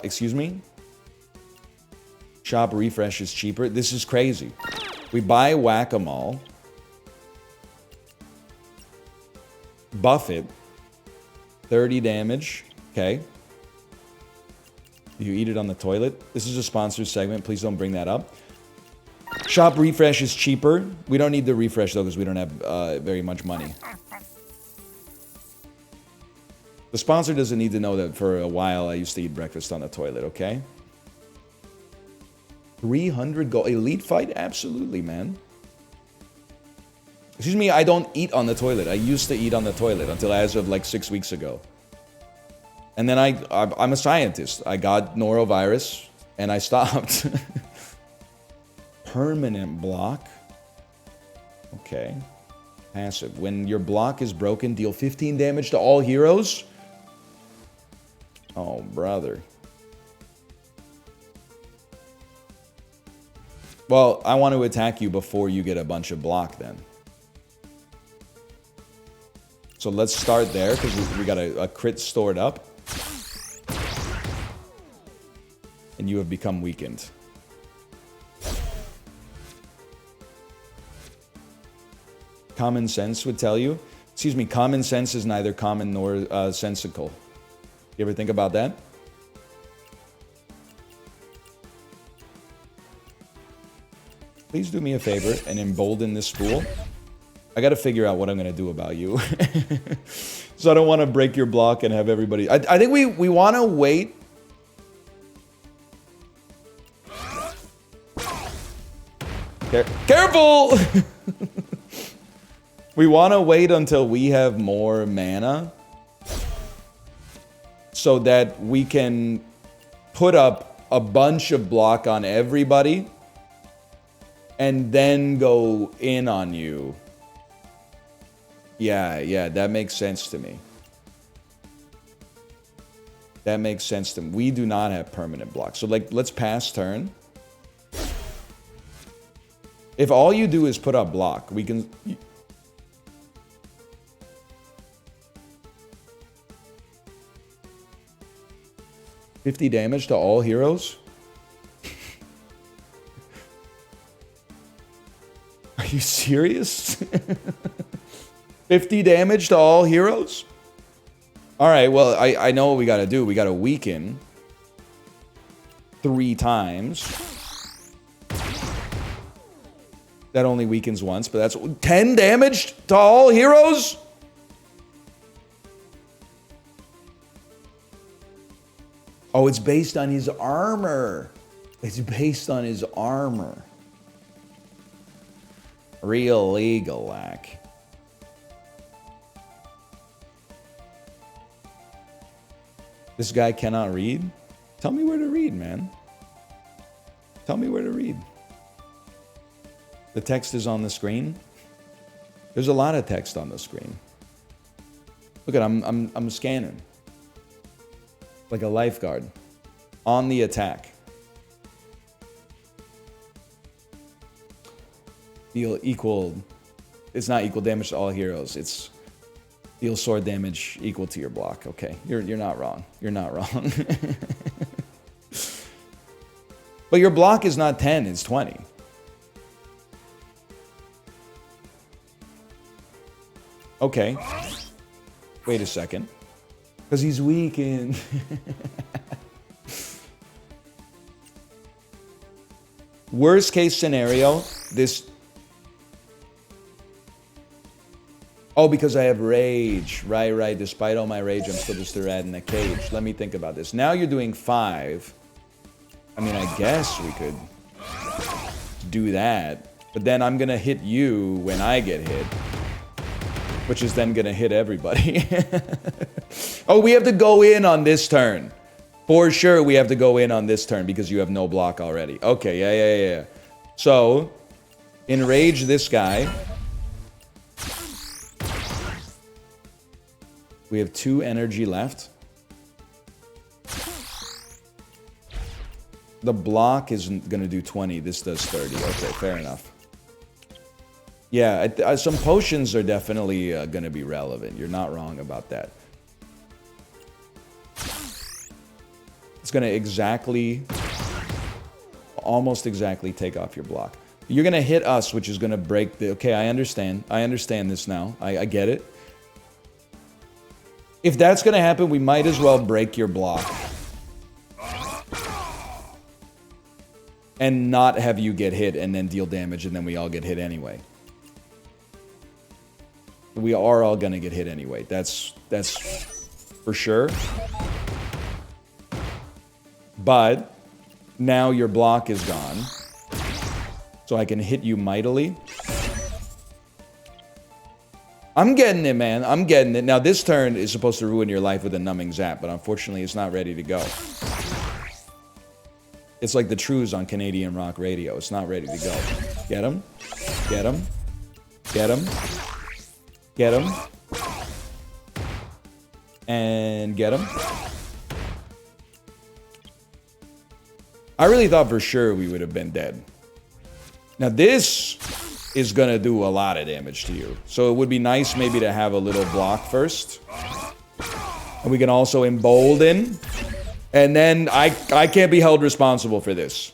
Speaker 1: Excuse me? Shop refresh is cheaper. This is crazy. We buy Whack-A-Mole. Buff it. 30 damage. Okay. You eat it on the toilet. This is a sponsored segment. Please don't bring that up. Shop refresh is cheaper. We don't need the refresh, though, because we don't have very much money. The sponsor doesn't need to know that for a while I used to eat breakfast on the toilet, okay? 300 gold. Elite fight? Absolutely, man. Excuse me, I don't eat on the toilet. I used to eat on the toilet until as of like 6 weeks ago. And then I'm a scientist. I got norovirus and I stopped. Permanent block. Okay. Passive. When your block is broken, deal 15 damage to all heroes. Oh, brother. Well, I want to attack you before you get a bunch of block then. So let's start there because we got a crit stored up. And you have become weakened. Common sense would tell you. Excuse me, common sense is neither common nor sensical. You ever think about that? Please do me a favor and embolden this fool. I gotta figure out what I'm gonna do about you. So I don't want to break your block and have everybody... I think we want to wait. Careful! We want to wait until we have more mana so that we can put up a bunch of block on everybody and then go in on you. Yeah, that makes sense to me. That makes sense to me. We do not have permanent block. So, like, let's pass turn. If all you do is put up block, we can... 50 damage to all heroes? Are you serious? 50 damage to all heroes? Alright, well, I know what we gotta do. We gotta weaken 3 times. That only weakens once, but that's 10 damage to all heroes? Oh, it's based on his armor. It's based on his armor. Real legalac. This guy cannot read? Tell me where to read, man. Tell me where to read. The text is on the screen. There's a lot of text on the screen. Look at I'm scanning. Like a lifeguard. On the attack. Deal equal... It's not equal damage to all heroes. It's deal sword damage equal to your block. Okay, you're not wrong. You're not wrong. But your block is not 10, it's 20. Okay. Wait a second. Because he's weakened. Worst case scenario, this... Oh, because I have rage. Right. Despite all my rage, I'm still just a rat in a cage. Let me think about this. Now you're doing 5. I mean, I guess we could do that. But then I'm going to hit you when I get hit. Which is then going to hit everybody. Oh, we have to go in on this turn. For sure, we have to go in on this turn because you have no block already. Okay, yeah. So, enrage this guy. We have 2 energy left. The block isn't going to do 20. This does 30. Okay, fair enough. Yeah, some potions are definitely going to be relevant. You're not wrong about that. It's going to almost exactly take off your block. You're going to hit us, which is going to break the... Okay, I understand. I understand this now. I get it. If that's going to happen, we might as well break your block. And not have you get hit and then deal damage and then we all get hit anyway. We are all going to get hit anyway. That's for sure. But now your block is gone. So I can hit you mightily. I'm getting it, man. I'm getting it. Now, this turn is supposed to ruin your life with a numbing zap, but unfortunately, it's not ready to go. It's like the trues on Canadian rock radio. It's not ready to go. Get him. Get him. Get him. Get him. And get him. I really thought for sure we would have been dead. Now, this is going to do a lot of damage to you. So it would be nice maybe to have a little block first. And we can also embolden. And then I can't be held responsible for this.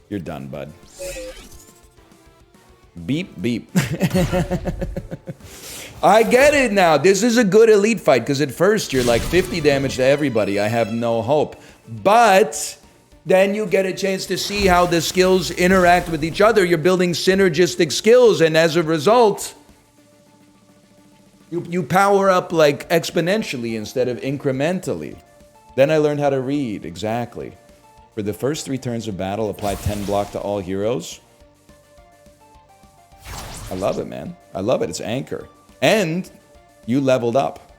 Speaker 1: You're done, bud. Beep, beep. I get it now. This is a good elite fight, because at first you're like 50 damage to everybody. I have no hope. But then you get a chance to see how the skills interact with each other. You're building synergistic skills, and as a result, you power up like exponentially instead of incrementally. Then I learned how to read, exactly. For the first 3 turns of battle, apply 10 block to all heroes. I love it, man. I love it. It's Anchor. And you leveled up.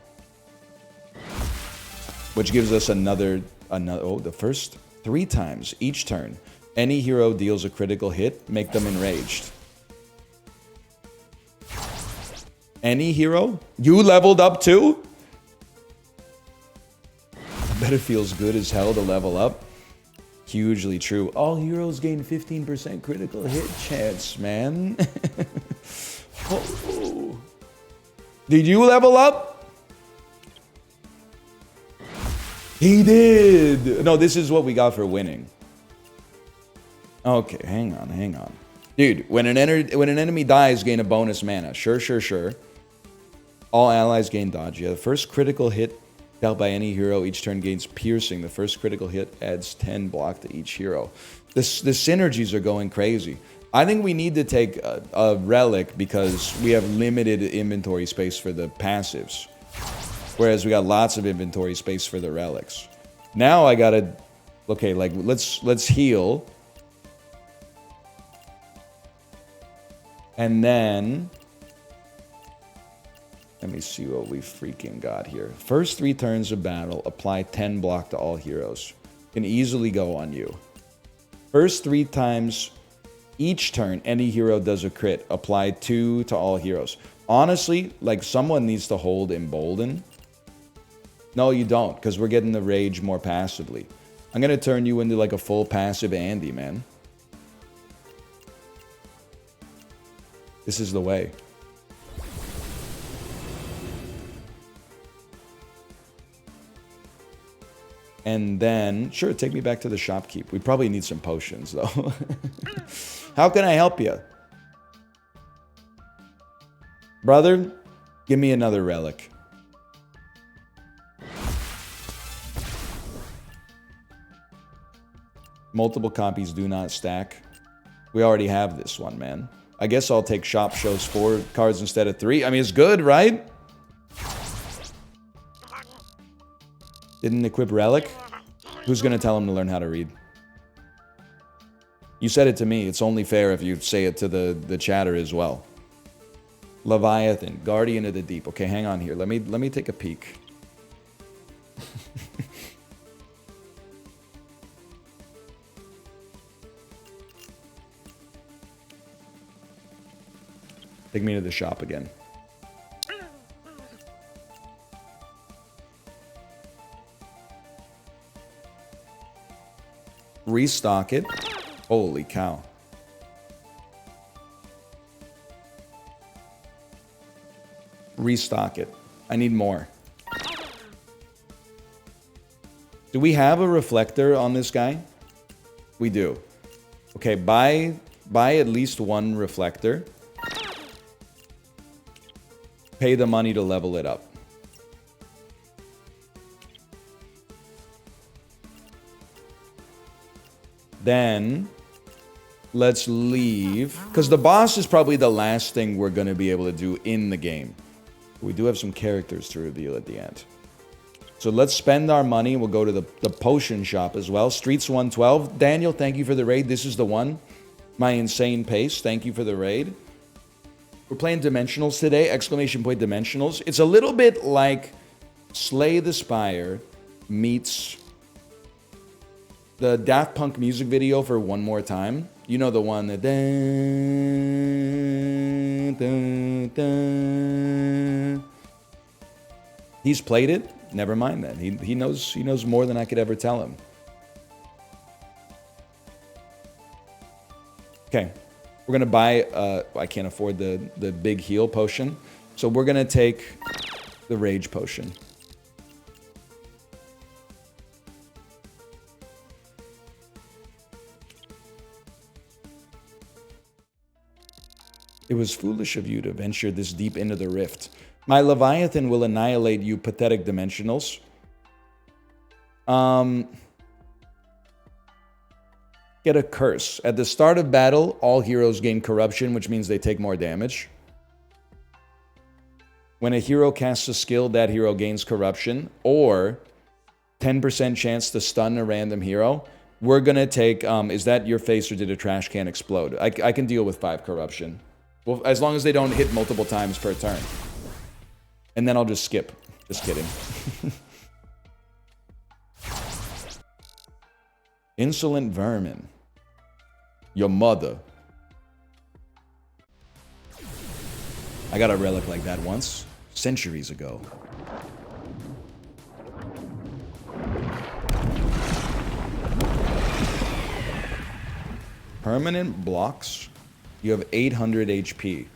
Speaker 1: Which gives us another oh, the first 3 times each turn. Any hero deals a critical hit, make them enraged. Any hero? You leveled up too? I bet it feels good as hell to level up. Hugely true. All heroes gain 15% critical hit chance, man. Oh. Did you level up? He did. No, this is what we got for winning. Okay, hang on. Dude, when an enemy dies, gain a bonus mana. Sure. All allies gain dodge. Yeah, the first critical hit dealt by any hero each turn gains piercing. The first critical hit adds 10 block to each hero. The synergies are going crazy. I think we need to take a relic because we have limited inventory space for the passives. Whereas we got lots of inventory space for the relics. Now I gotta... Okay, like, let's heal. And then... Let me see what we freaking got here. First 3 turns of battle, apply 10 block to all heroes. Can easily go on you. First 3 times each turn, any hero does a crit. Apply 2 to all heroes. Honestly, like, someone needs to hold Embolden. No, you don't, because we're getting the rage more passively. I'm going to turn you into, like, a full passive Andy, man. This is the way. And then, sure, take me back to the shopkeep. We probably need some potions, though. How can I help you? Brother, give me another relic. Multiple copies do not stack. We already have this one, man. I guess I'll take shop shows 4 cards instead of 3. I mean, it's good, right? Didn't equip relic? Who's gonna tell him to learn how to read? You said it to me. It's only fair if you say it to the chatter as well. Leviathan, Guardian of the Deep. Okay, hang on here. Let me take a peek. Take me to the shop again. Restock it. Holy cow. Restock it. I need more. Do we have a reflector on this guy? We do. Okay, buy at least one reflector. Pay the money to level it up. Then let's leave, because the boss is probably the last thing we're going to be able to do in the game. We do have some characters to reveal at the end. So let's spend our money. We'll go to the potion shop as well. Streets 112. Daniel, thank you for the raid. This is the one. My insane pace. Thank you for the raid. We're playing Dimensionals today. Exclamation point Dimensionals. It's a little bit like Slay the Spire meets the Daft Punk music video for One More Time. You know the one that... He's played it. Never mind that. He knows more than I could ever tell him. Okay. We're going to buy... I can't afford the big heal potion. So we're going to take the rage potion. It was foolish of you to venture this deep into the rift. My Leviathan will annihilate you, pathetic dimensionals. Get a curse. At the start of battle, all heroes gain corruption, which means they take more damage. When a hero casts a skill, that hero gains corruption, or 10% chance to stun a random hero. We're going to take... is that your face or did a trash can explode? I can deal with 5 corruption. Well, as long as they don't hit multiple times per turn. And then I'll just skip. Just kidding. Insolent vermin. Your mother. I got a relic like that once. Centuries ago. Permanent blocks. You have 800 HP.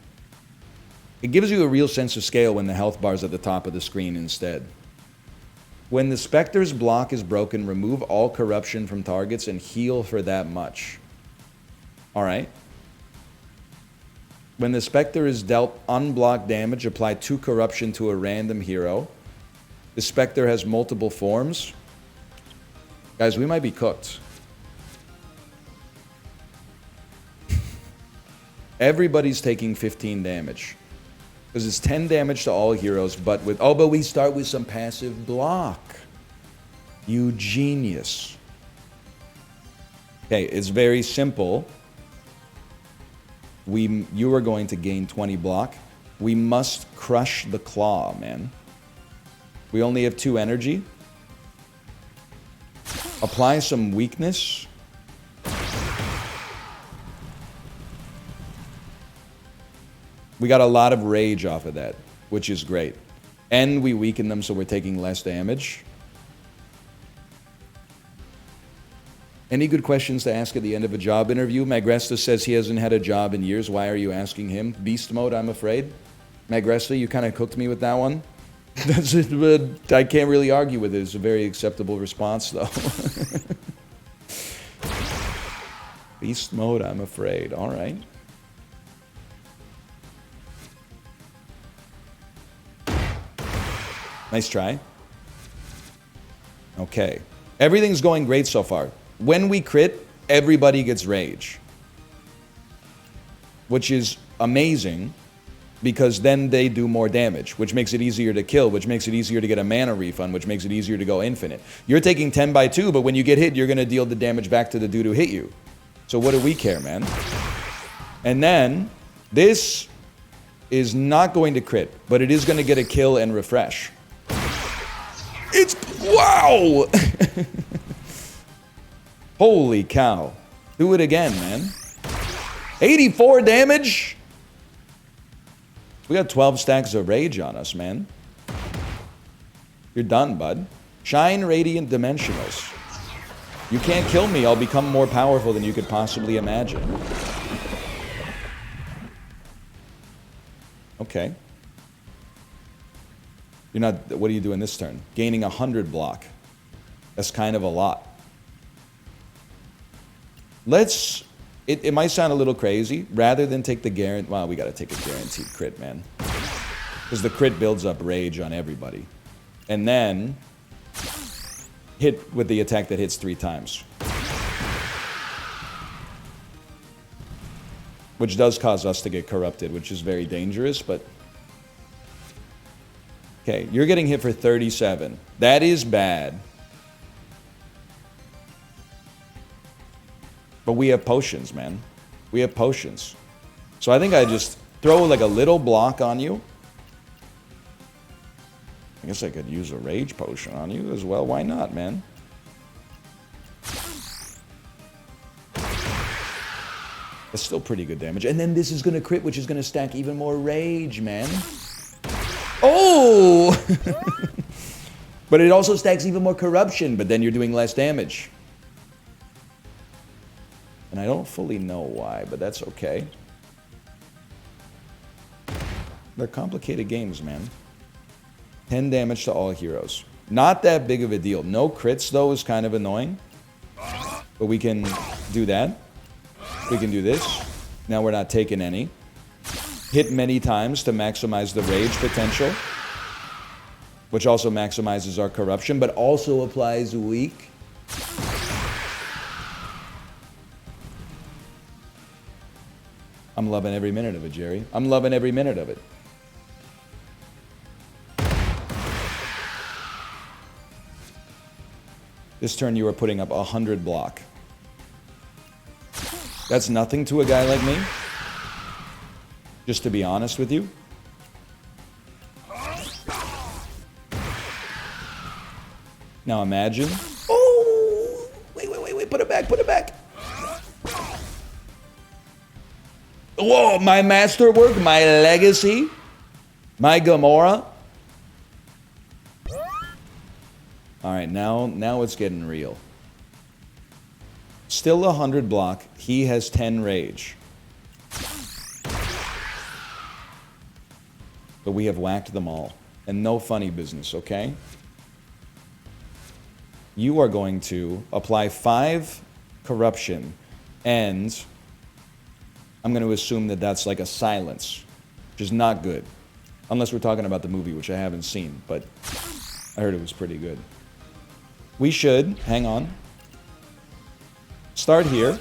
Speaker 1: It gives you a real sense of scale when the health bar's at the top of the screen instead. When the Spectre's block is broken, remove all corruption from targets and heal for that much. Alright. When the Spectre is dealt unblocked damage, apply 2 corruption to a random hero. The Spectre has multiple forms. Guys, we might be cooked. Everybody's taking 15 damage. Because it's 10 damage to all heroes, but with... Oh, but we start with some passive block. You genius. Okay, it's very simple. You are going to gain 20 block. We must crush the claw, man. We only have 2 energy. Apply some weakness. We got a lot of rage off of that, which is great. And we weaken them so we're taking less damage. Any good questions to ask at the end of a job interview? Magresta says he hasn't had a job in years. Why are you asking him? Beast mode, I'm afraid. Magresta, you kind of cooked me with that one. That's it, but I can't really argue with it. It's a very acceptable response, though. Beast mode, I'm afraid. All right. Nice try. Okay. Everything's going great so far. When we crit, everybody gets rage. Which is amazing, because then they do more damage, which makes it easier to kill, which makes it easier to get a mana refund, which makes it easier to go infinite. You're taking 10 by 2, but when you get hit, you're going to deal the damage back to the dude who hit you. So what do we care, man? And then, this is not going to crit, but it is going to get a kill and refresh. It's... Wow! Holy cow. Do it again, man. 84 damage? We got 12 stacks of rage on us, man. You're done, bud. Shine Radiant Dimensionals. You can't kill me. I'll become more powerful than you could possibly imagine. Okay. You're not... What are you doing this turn? Gaining 100 block. That's kind of a lot. Let's... It might sound a little crazy. Rather than take the guarantee... Well, we got to take a guaranteed crit, man. Because the crit builds up rage on everybody. And then... hit with the attack that hits 3 times. Which does cause us to get corrupted, which is very dangerous, but... Okay, you're getting hit for 37. That is bad. But we have potions, man. We have potions. So I think I just throw like a little block on you. I guess I could use a rage potion on you as well. Why not, man? That's still pretty good damage. And then this is going to crit, which is going to stack even more rage, man. Oh! But it also stacks even more corruption, but then you're doing less damage. And I don't fully know why, but that's okay. They're complicated games, man. 10 damage to all heroes. Not that big of a deal. No crits, though, is kind of annoying. But we can do that. We can do this. Now we're not taking any. Hit many times to maximize the rage potential. Which also maximizes our corruption, but also applies weak. I'm loving every minute of it, Jerry. I'm loving every minute of it. This turn you are putting up 100 block. That's nothing to a guy like me. Just to be honest with you. Now imagine. Oh! Wait. Put it back. Put it back. Whoa, my masterwork, my legacy, my Gamora. All right, now it's getting real. Still 100 block. He has 10 rage. But we have whacked them all. And no funny business, okay? You are going to apply 5 corruption and... I'm going to assume that that's like a silence, which is not good. Unless we're talking about the movie, which I haven't seen, but I heard it was pretty good. We should, hang on, start here.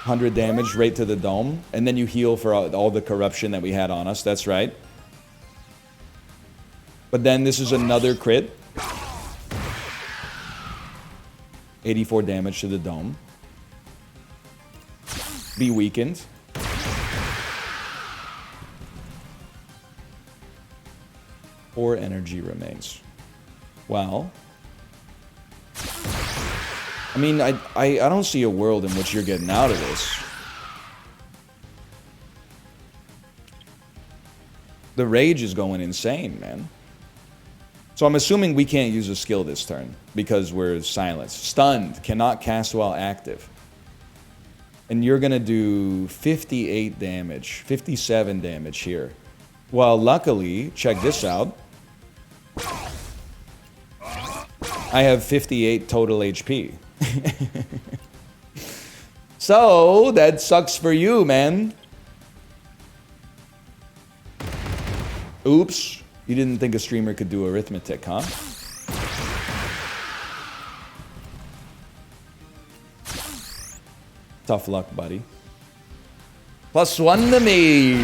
Speaker 1: 100 damage right to the dome, and then you heal for all the corruption that we had on us, that's right. But then this is another crit. 84 damage to the dome. Be weakened. Four energy remains. Well, I mean, I don't see a world in which you're getting out of this. The rage is going insane, man. So I'm assuming we can't use a skill this turn because we're silenced. Stunned, cannot cast while active. And you're going to do 58 damage, 57 damage here. Well, luckily, check this out. I have 58 total HP. So, that sucks for you, man. Oops. You didn't think a streamer could do arithmetic, huh? Tough luck, buddy. +1 to me.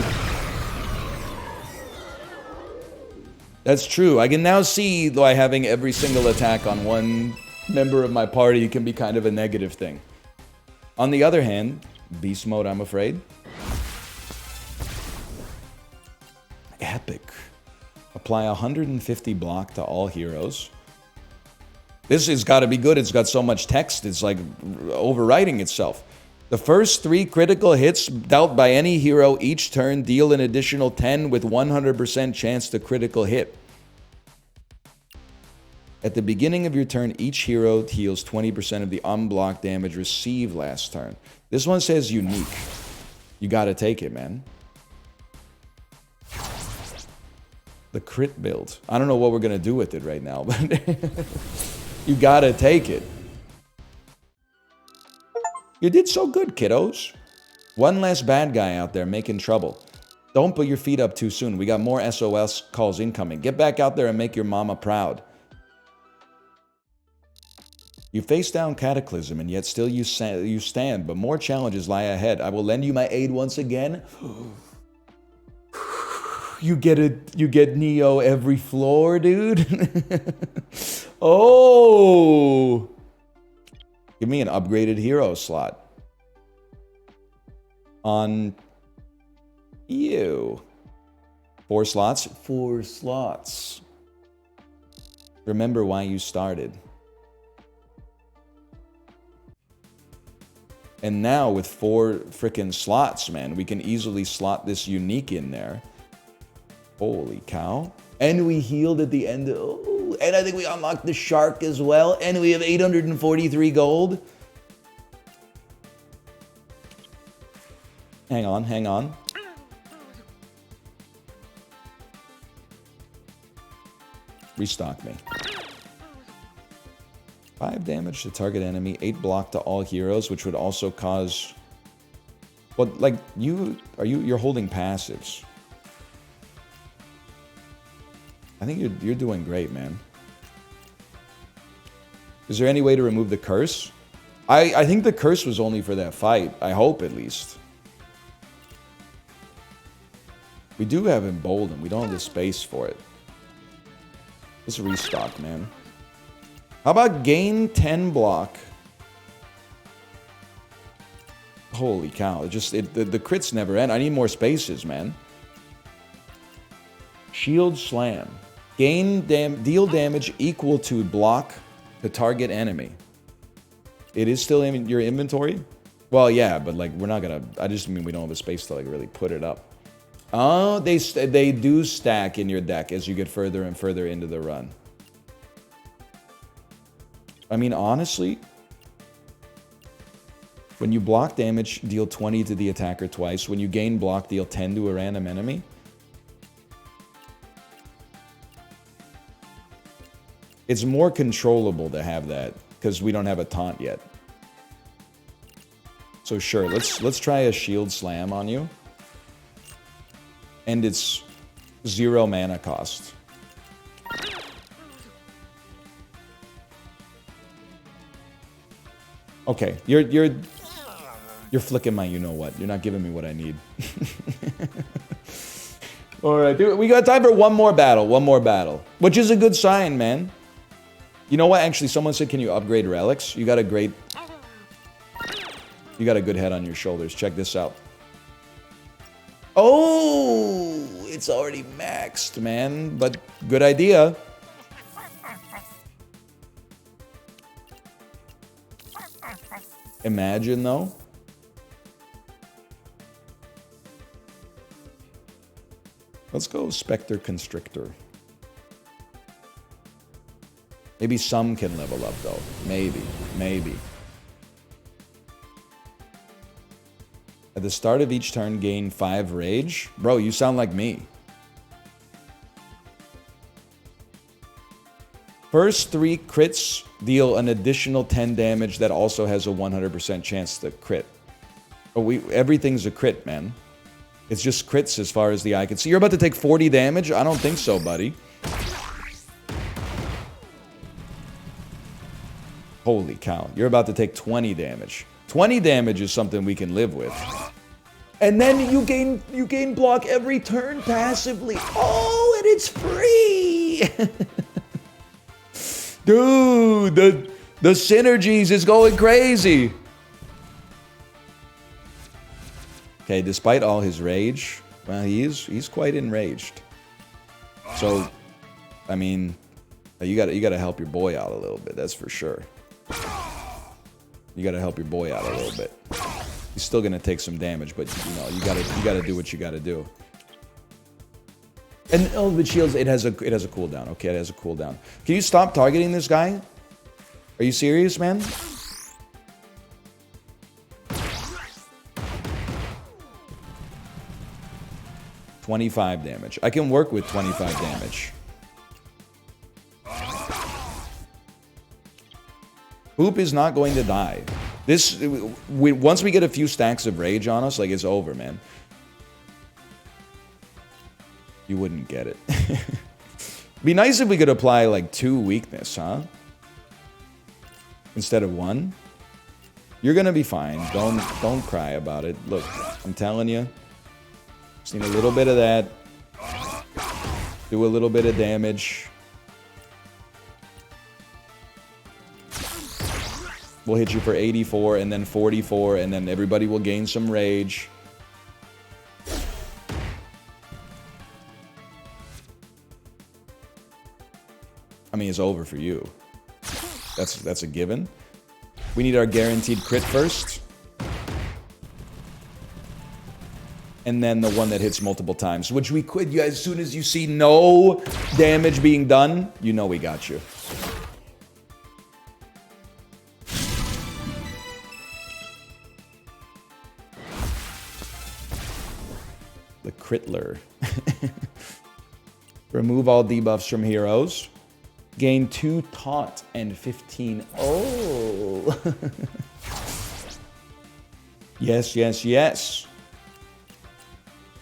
Speaker 1: That's true. I can now see why having every single attack on one member of my party can be kind of a negative thing. On the other hand, beast mode, I'm afraid. Epic. Apply 150 block to all heroes. This has got to be good. It's got so much text. It's like overwriting itself. The first 3 critical hits dealt by any hero each turn deal an additional 10 with 100% chance to critical hit. At the beginning of your turn, each hero heals 20% of the unblocked damage received last turn. This one says unique. You gotta take it, man. The crit build. I don't know what we're gonna do with it right now, but you gotta take it. You did so good, kiddos. One less bad guy out there making trouble. Don't put your feet up too soon. We got more SOS calls incoming. Get back out there and make your mama proud. You face down Cataclysm, and yet still you stand, but more challenges lie ahead. I will lend you my aid once again. You get Neo every floor, dude. Oh! Give me an upgraded hero slot. On you. 4 slots? 4 slots. Remember why you started. And now with 4 freaking slots, man, we can easily slot this unique in there. Holy cow. And we healed at the end. Oh, and I think we unlocked the shark as well. And we have 843 gold. Hang on, hang on. Restock me. 5 damage to target enemy, 8 block to all heroes, which would also cause... Well, like, you're holding passives. I think you're doing great, man. Is there any way to remove the curse? I think the curse was only for that fight. I hope, at least. We do have Embolden. We don't have the space for it. Let's restock, man. How about gain 10 block? Holy cow. The crits never end. I need more spaces, man. Shield Slam. Deal damage equal to block the target enemy. It is still in your inventory? Well, yeah, but like we're not gonna... I just mean we don't have the space to like really put it up. Oh, they do stack in your deck as you get further and further into the run. I mean, honestly, when you block damage, deal 20 to the attacker twice. When you gain block, deal 10 to a random enemy. It's more controllable to have that because we don't have a taunt yet. So sure, let's try a shield slam on you. And it's 0 mana cost. Okay, you're flicking my you-know-what. You're not giving me what I need. Alright, dude, we got time for one more battle. One more battle. Which is a good sign, man. You know what? Actually, someone said, can you upgrade relics? You got a good head on your shoulders. Check this out. Oh, it's already maxed, man. But good idea. Imagine, though. Let's go Spectre Constrictor. Maybe some can level up, though. Maybe. At the start of each turn, gain 5 rage. Bro, you sound like me. First 3 crits deal an additional 10 damage that also has a 100% chance to crit. Oh, everything's a crit, man. It's just crits as far as the eye can see. You're about to take 40 damage? I don't think so, buddy. Holy cow. You're about to take 20 damage. 20 damage is something we can live with. And then you gain block every turn passively. Oh, and it's free! Dude, the synergies is going crazy. Okay, despite all his rage, well, he's quite enraged. So, I mean, you gotta help your boy out a little bit. That's for sure. You gotta help your boy out a little bit. He's still gonna take some damage, but you know, you gotta do what you gotta do. And oh, the shields, it has a cooldown. Okay, it has a cooldown. Can you stop targeting this guy? Are you serious, man? 25 damage. I can work with 25 damage. Hoop is not going to die. This, once we get a few stacks of rage on us, like, it's over, man. You wouldn't get it. Be nice if we could apply, like, 2 weakness, huh? Instead of 1. You're gonna be fine. Don't cry about it. Look, I'm telling you. Just need a little bit of that. Do a little bit of damage. We'll hit you for 84 and then 44, and then everybody will gain some rage. I mean, it's over for you. That's a given. We need our guaranteed crit first. And then the one that hits multiple times, which we could. You, as soon as you see no damage being done, you know we got you. The Critler. Remove all debuffs from heroes. Gain 2 taunt and 15. Oh. Yes, yes, yes.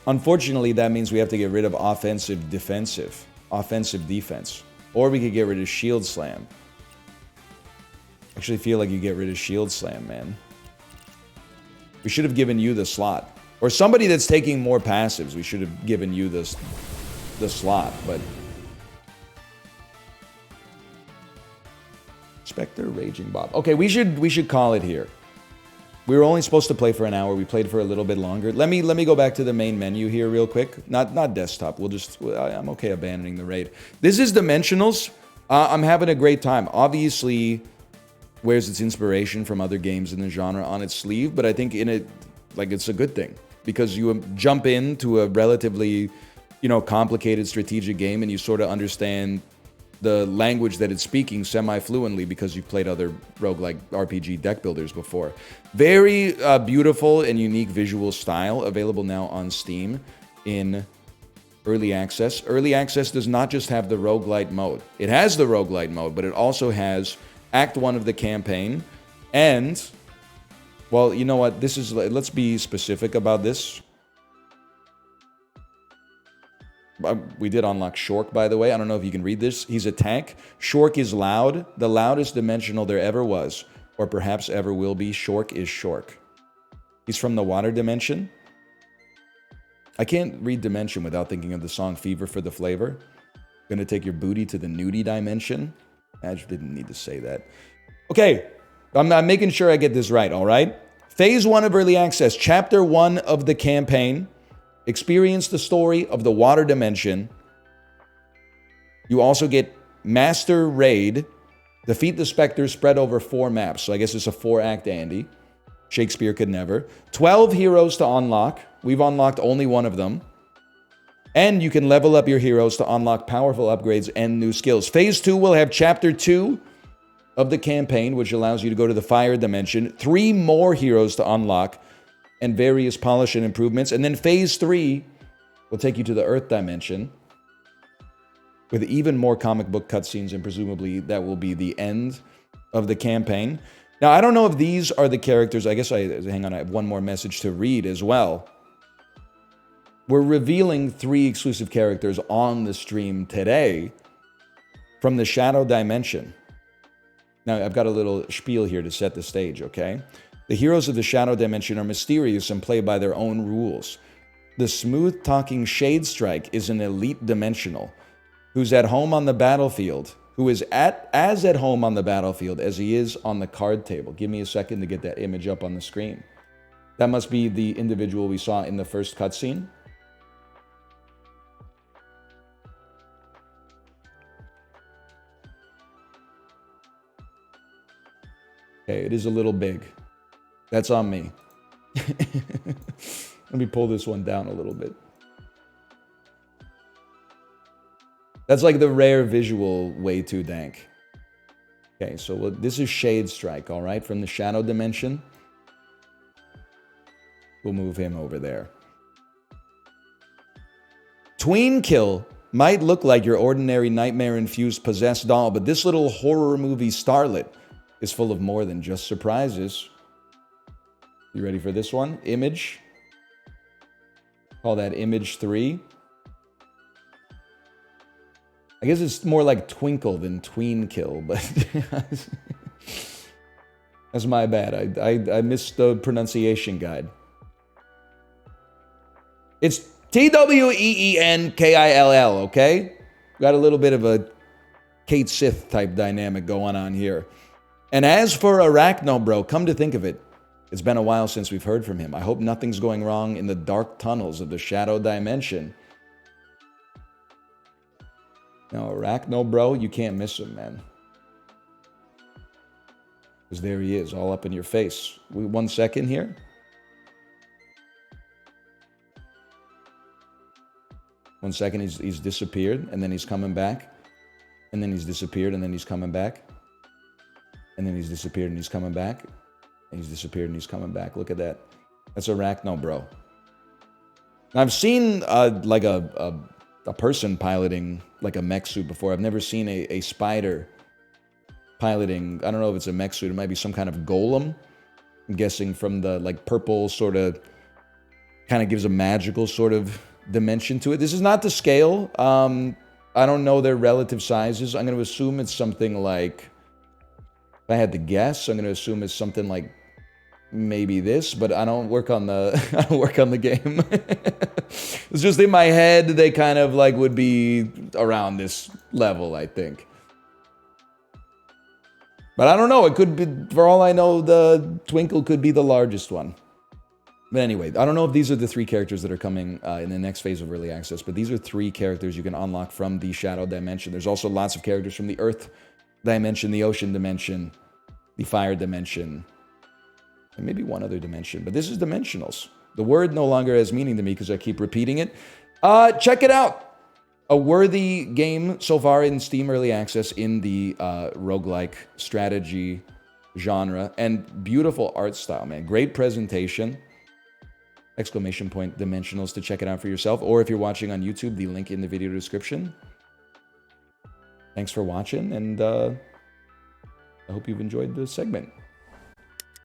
Speaker 1: Unfortunately, that means we have to get rid of offensive, defensive. Offensive, defense. Or we could get rid of shield slam. Actually feel like you get rid of shield slam, man. We should have given you the slot. Or somebody that's taking more passives. We should have given you the slot, but... Spectre, Raging Bob. Okay, we should call it here. We were only supposed to play for an hour. We played for a little bit longer. Let me go back to the main menu here real quick. Not desktop. I'm okay abandoning the raid. This is Dimensionals. I'm having a great time. Obviously, wears its inspiration from other games in the genre on its sleeve, but I think it's a good thing because you jump into a relatively, complicated strategic game and you sort of understand the language that it's speaking semi-fluently because you've played other roguelike RPG deck builders before. Very beautiful and unique visual style, available now on Steam in Early Access. Early Access does not just have the roguelite mode. It has the roguelite mode, but it also has Act 1 of the campaign. And, well, you know what? Let's be specific about this. We did unlock Shork, by the way. I don't know if you can read this. He's a tank. Shork is loud. The loudest dimensional there ever was, or perhaps ever will be. Shork is Shork. He's from the water dimension. I can't read dimension without thinking of the song Fever for the Flavor. Gonna take your booty to the nudie dimension. I just didn't need to say that. Okay, I'm making sure I get this right, all right? Phase 1 of Early Access, Chapter 1 of the campaign. Experience the story of the water dimension. You also get Master Raid. Defeat the Spectre spread over 4 maps. So I guess it's a 4-act Andy. Shakespeare could never. 12 heroes to unlock. We've unlocked only one of them. And you can level up your heroes to unlock powerful upgrades and new skills. Phase 2 will have Chapter 2 of the campaign, which allows you to go to the Fire dimension. 3 more heroes to unlock and various polish and improvements. And then Phase 3 will take you to the Earth dimension with even more comic book cutscenes, and presumably that will be the end of the campaign. Now, I don't know if these are the characters. I guess I have one more message to read as well. We're revealing 3 exclusive characters on the stream today from the Shadow Dimension. Now, I've got a little spiel here to set the stage, okay? The heroes of the Shadow Dimension are mysterious and play by their own rules. The smooth-talking Shade Strike is an elite dimensional who's at home on the battlefield, who is as at home on the battlefield as he is on the card table. Give me a second to get that image up on the screen. That must be the individual we saw in the first cutscene. Okay, it is a little big. That's on me. Let me pull this one down a little bit. That's like the rare visual way too dank. Okay, so this is Shade Strike, all right, from the Shadow Dimension. We'll move him over there. Tween Kill might look like your ordinary nightmare-infused possessed doll, but this little horror movie starlet is full of more than just surprises. You ready for this one? Image. Call that Image 3. I guess it's more like Twinkle than Tween Kill, but that's my bad. I missed the pronunciation guide. It's Tweenkill, okay? Got a little bit of a Kate Sith type dynamic going on here. And as for Arachno, bro, come to think of it, it's been a while since we've heard from him. I hope nothing's going wrong in the dark tunnels of the Shadow Dimension. Now, Arachno, bro, you can't miss him, man. Because there he is, all up in your face. 1 second here. One second, he's disappeared, and then he's coming back. And then he's disappeared, and then he's coming back. And then he's disappeared, and he's coming back. And he's disappeared, and he's coming back. Look at that. That's Arachno, bro. Now, I've seen like a person piloting like a mech suit before. I've never seen a spider piloting. I don't know if it's a mech suit. It might be some kind of golem. I'm guessing from the like purple sort of kind of gives a magical sort of dimension to it. This is not to scale. I don't know their relative sizes. I'm going to assume it's something like, if I had to guess, I'm going to assume it's something like maybe this, but I don't work on the I don't work on the game. It's just in my head they kind of like would be around this level, I think. But I don't know, it could be, for all I know, the Twinkle could be the largest one. But anyway, I don't know if these are the 3 characters that are coming in the next phase of early access, but these are 3 characters you can unlock from the Shadow Dimension. There's also lots of characters from the Earth Dimension, the Ocean Dimension, the Fire Dimension, and maybe one other dimension. But this is Dimensionals. The word no longer has meaning to me because I keep repeating it. Check it out. A worthy game so far in Steam Early Access in the roguelike strategy genre. And beautiful art style, man. Great presentation. ! Dimensionals to check it out for yourself. Or if you're watching on YouTube, the link in the video description. Thanks for watching, and I hope you've enjoyed the segment.